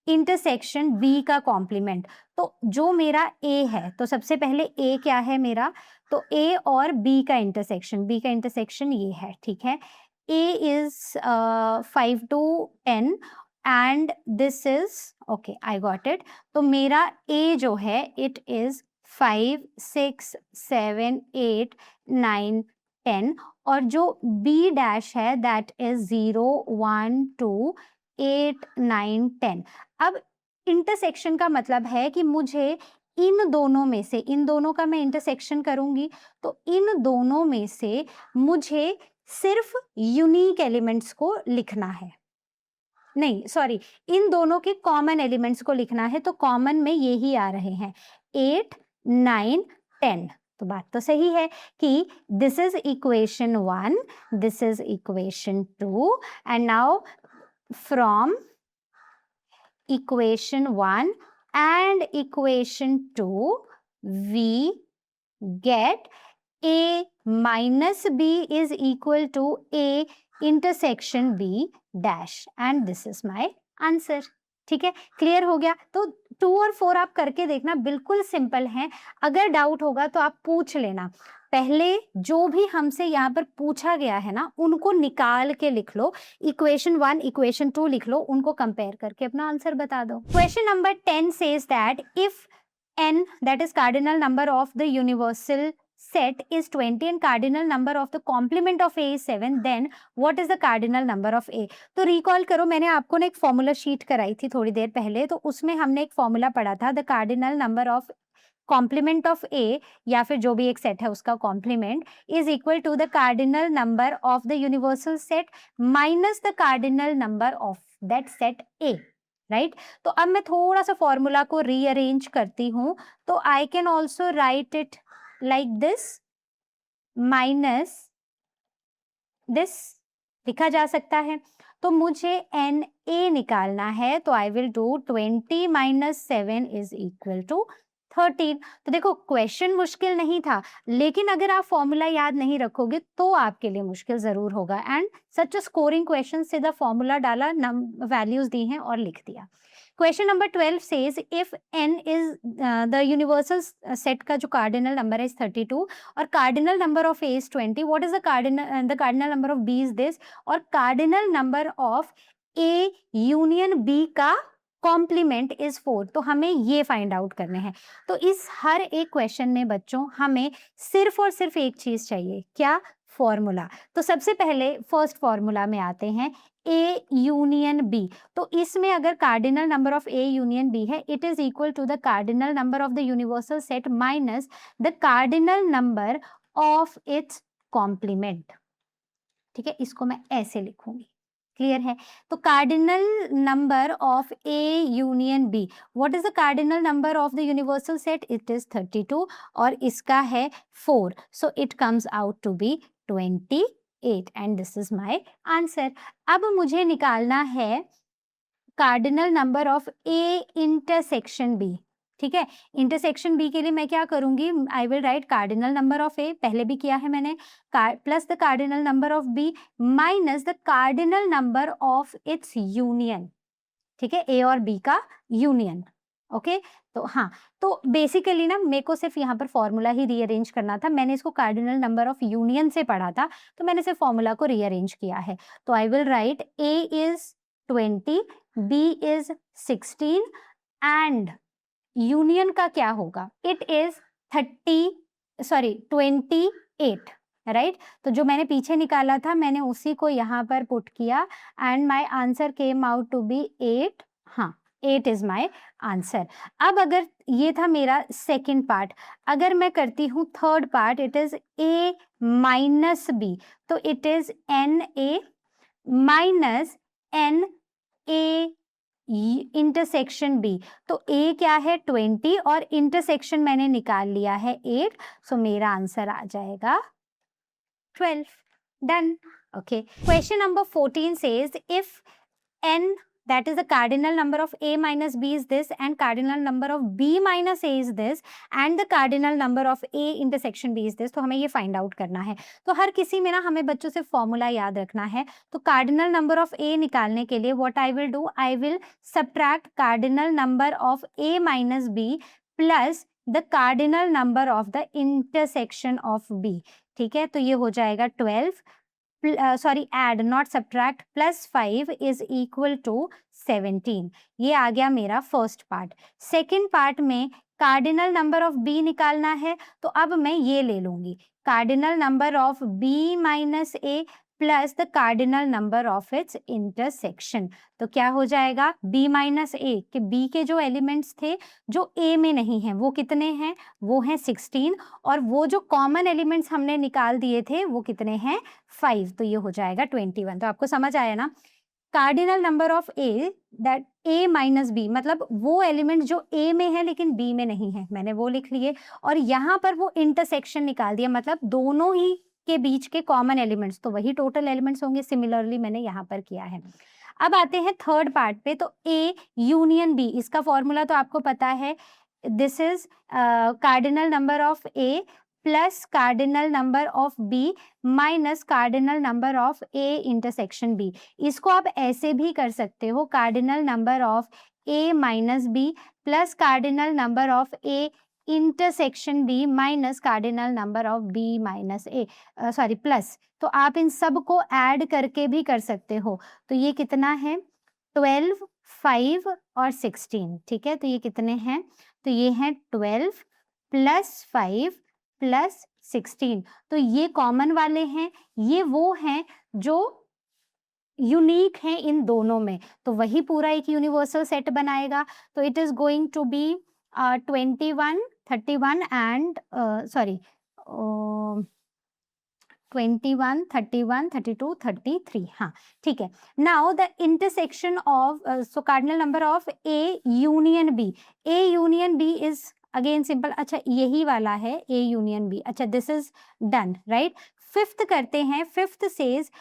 S1: इंटरसेक्शन बी का कॉम्प्लीमेंट। तो जो मेरा ए है, तो सबसे पहले ए क्या है मेरा? तो ए और बी का इंटरसेक्शन, बी का इंटरसेक्शन ये है, ठीक है। A is 5 to 10 and this is okay, I got it. तो मेरा ए जो है इट इज 5, 6, 7, 8, 9, 10 और जो बी डैश है दैट इज 0, 1, 2, 8, 9, 10। अब इंटरसेक्शन का मतलब है कि मुझे इन दोनों में से, इन दोनों का मैं इंटरसेक्शन करूंगी, तो इन दोनों में से मुझे सिर्फ यूनिक एलिमेंट्स को लिखना है। नहीं सॉरी, इन दोनों के कॉमन एलिमेंट्स को लिखना है। तो कॉमन में ये ही आ रहे हैं 8, 9, 10। तो बात तो सही है कि this is equation 1, this is equation 2 and now from equation 1 and equation 2 we get a minus b is equal to a intersection b dash and this is my answer। ठीक है, क्लियर हो गया? तो 2 और 4 आप करके देखना, बिल्कुल सिंपल है। अगर डाउट होगा तो आप पूछ लेना। पहले जो भी हमसे यहाँ पर पूछा गया है ना, उनको निकाल के लिख लो। इक्वेशन 1, इक्वेशन 2 लिख लो, उनको कंपेयर करके अपना आंसर बता दो। Question number 10 says that if n that is cardinal number of the universal set is 20 and cardinal number of the complement of a is 7, then what is the cardinal number of a? तो recall करो, मैंने आपको ना एक formula sheet कराई थी थोड़ी देर पहले, तो उसमें हमने एक फॉर्मूला पढ़ा था, the cardinal number of complement of A या फिर जो भी एक सेट है उसका complement is equal to the cardinal number of the universal set minus the cardinal number of that set A, right. तो अब मैं थोड़ा सा फॉर्मूला को रीअरेंज करती हूँ, तो I can also right it like this, minus this लिखा जा सकता है। तो मुझे एन ए निकालना है, तो I will do 20 minus 7 is equal to 13। तो देखो क्वेश्चन मुश्किल नहीं था, लेकिन अगर आप फॉर्मूला याद नहीं रखोगे तो आपके लिए मुश्किल जरूर होगा। And such a scoring question, सीधा फॉर्मूला डाला, वैल्यूज दी हैं और लिख दिया। Question number 12 says if n is the universal set का जो कार्डिनल नंबर है 32 और cardinal number of a is 20, what is the cardinal number of b is this, और cardinal number of a union b का complement is 4। तो हमें ये find out करने हैं। तो इस हर एक क्वेश्चन में बच्चों हमें सिर्फ और सिर्फ एक चीज चाहिए, क्या? फॉर्मूला। तो सबसे पहले फर्स्ट फॉर्मूला में आते हैं, ए यूनियन बी। तो इसमें अगर cardinal number of A union B है, it is equal to the cardinal number of the universal set minus the cardinal number of its complement. ठीक है, इसको मैं ऐसे लिखूंगी, क्लियर है? तो cardinal number of A union B, what is the cardinal number of the universal set? It is 32 और इसका है 4, so it comes out to be 28 and this is my answer. अब मुझे निकालना है cardinal number of A intersection B. ठीक है, intersection B के लिए मैं क्या करूंगी? I will write cardinal number of A, पहले भी किया है मैंने, plus the cardinal number of B minus the cardinal number of its union. ठीक है, ए और बी का यूनियन। ओके, तो तो हाँ, तो बेसिकली ना मेरे को सिर्फ यहाँ पर फॉर्मूला ही रीअरेंज करना था। मैंने इसको कार्डिनल नंबर ऑफ यूनियन से पढ़ा था, तो मैंने सिर्फ फॉर्मूला को रीअरेंज किया है। तो I will right A is 20, B is 16 and union का क्या होगा, इट इज 28, राइट। तो जो मैंने पीछे निकाला था मैंने उसी को यहाँ पर पुट किया and my answer came out to be 8। हाँ, 8 इज माय आंसर। अब अगर ये था मेरा सेकंड पार्ट, अगर मैं करती हूँ third part, it is A minus B, तो it is NA minus NA intersection B। तो A क्या है 20 और इंटरसेक्शन मैंने निकाल लिया है 8, सो मेरा आंसर आ जाएगा 12. Done. Okay. Question number 14 says if n, that is the cardinal number of A minus B is this and cardinal number of B minus A is this and the cardinal number of A intersection B is this, तो हमें ये find out करना है। तो हर किसी में ना हमें बच्चों से फॉर्मूला याद रखना है। तो कार्डिनल नंबर ऑफ A निकालने के लिए what I will do, I will subtract cardinal number of A minus B plus the cardinal number of the intersection of B। ठीक है, तो ये हो जाएगा 12, sorry add not subtract, plus 5 is equal to 17। ये आ गया मेरा फर्स्ट पार्ट। सेकेंड पार्ट में कार्डिनल नंबर ऑफ B निकालना है, तो अब मैं ये ले लूंगी, cardinal number of B minus A plus the cardinal number of it's intersection. तो क्या हो जाएगा B माइनस A, कि B के जो एलिमेंट्स थे जो A में नहीं है वो कितने हैं, वो हैं 16, और वो जो कॉमन एलिमेंट्स हमने निकाल दिए थे वो कितने हैं 5, तो ये हो जाएगा 21। तो आपको समझ आया ना, cardinal number of A that A minus B, मतलब वो एलिमेंट जो A में है लेकिन B में नहीं है, मैंने वो लिख लिए, और यहाँ पर वो इंटरसेक्शन निकाल दिया, मतलब दोनों ही के बीच के कॉमन एलिमेंट्स, तो वही टोटल एलिमेंट्स होंगे। सिमिलरली मैंने यहाँ पर किया है। अब आते हैं थर्ड पार्ट पे, तो A यूनियन B, इसका फॉर्मूला तो आपको पता है, this is cardinal number of A plus cardinal number of B minus cardinal number of A intersection B। इसको आप ऐसे भी कर सकते हो, cardinal number of A minus B plus cardinal number of A intersection B minus cardinal number of B minus A, sorry plus. तो आप इन सब को ऐड करके भी कर सकते हो। तो ये कितना है 12, 5 और 16। ठीक है, तो ये कितने हैं, तो ये हैं 12 प्लस 5 प्लस 16। तो ये कॉमन वाले हैं, ये वो हैं जो यूनिक हैं इन दोनों में, तो वही पूरा एक यूनिवर्सल सेट बनाएगा। तो it is going to be 21, 31 and sorry 21, 31, 32, 33। हाँ ठीक है। Now the intersection of so cardinal number of A union B, A union B is again simple. अच्छा यही वाला है A यूनियन B। अच्छा this is done, right. Fifth करते हैं, fifth says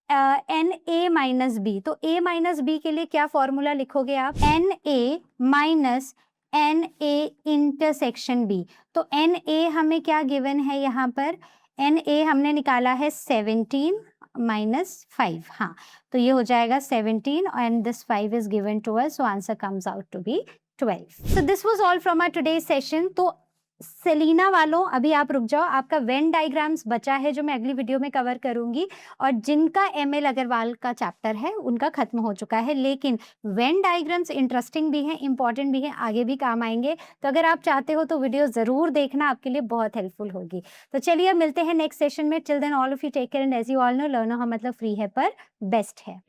S1: NA minus B। तो A माइनस B के लिए क्या फॉर्मूला लिखोगे आप, NA minus NA intersection B। तो NA हमें क्या गिवन है यहाँ पर, NA हमने निकाला है 17 माइनस 5। हाँ, तो ये हो जाएगा 17 and this 5 is given to us, so answer comes out to be 12। So this was all from our today's session। तो सेलिना वालों अभी आप रुक जाओ, आपका वेन डायग्राम्स बचा है जो मैं अगली वीडियो में कवर करूंगी, और जिनका ML अग्रवाल का चैप्टर है उनका खत्म हो चुका है, लेकिन वेन डायग्राम्स इंटरेस्टिंग भी हैं, इंपॉर्टेंट भी हैं, आगे भी काम आएंगे। तो अगर आप चाहते हो तो वीडियो ज़रूर देखना, आपके लिए बहुत हेल्पफुल होगी। तो चलिए अब मिलते हैं नेक्स्ट सेशन में। Till then all of you take care and as you all know, learn हाँ मतलब फ्री है पर बेस्ट है।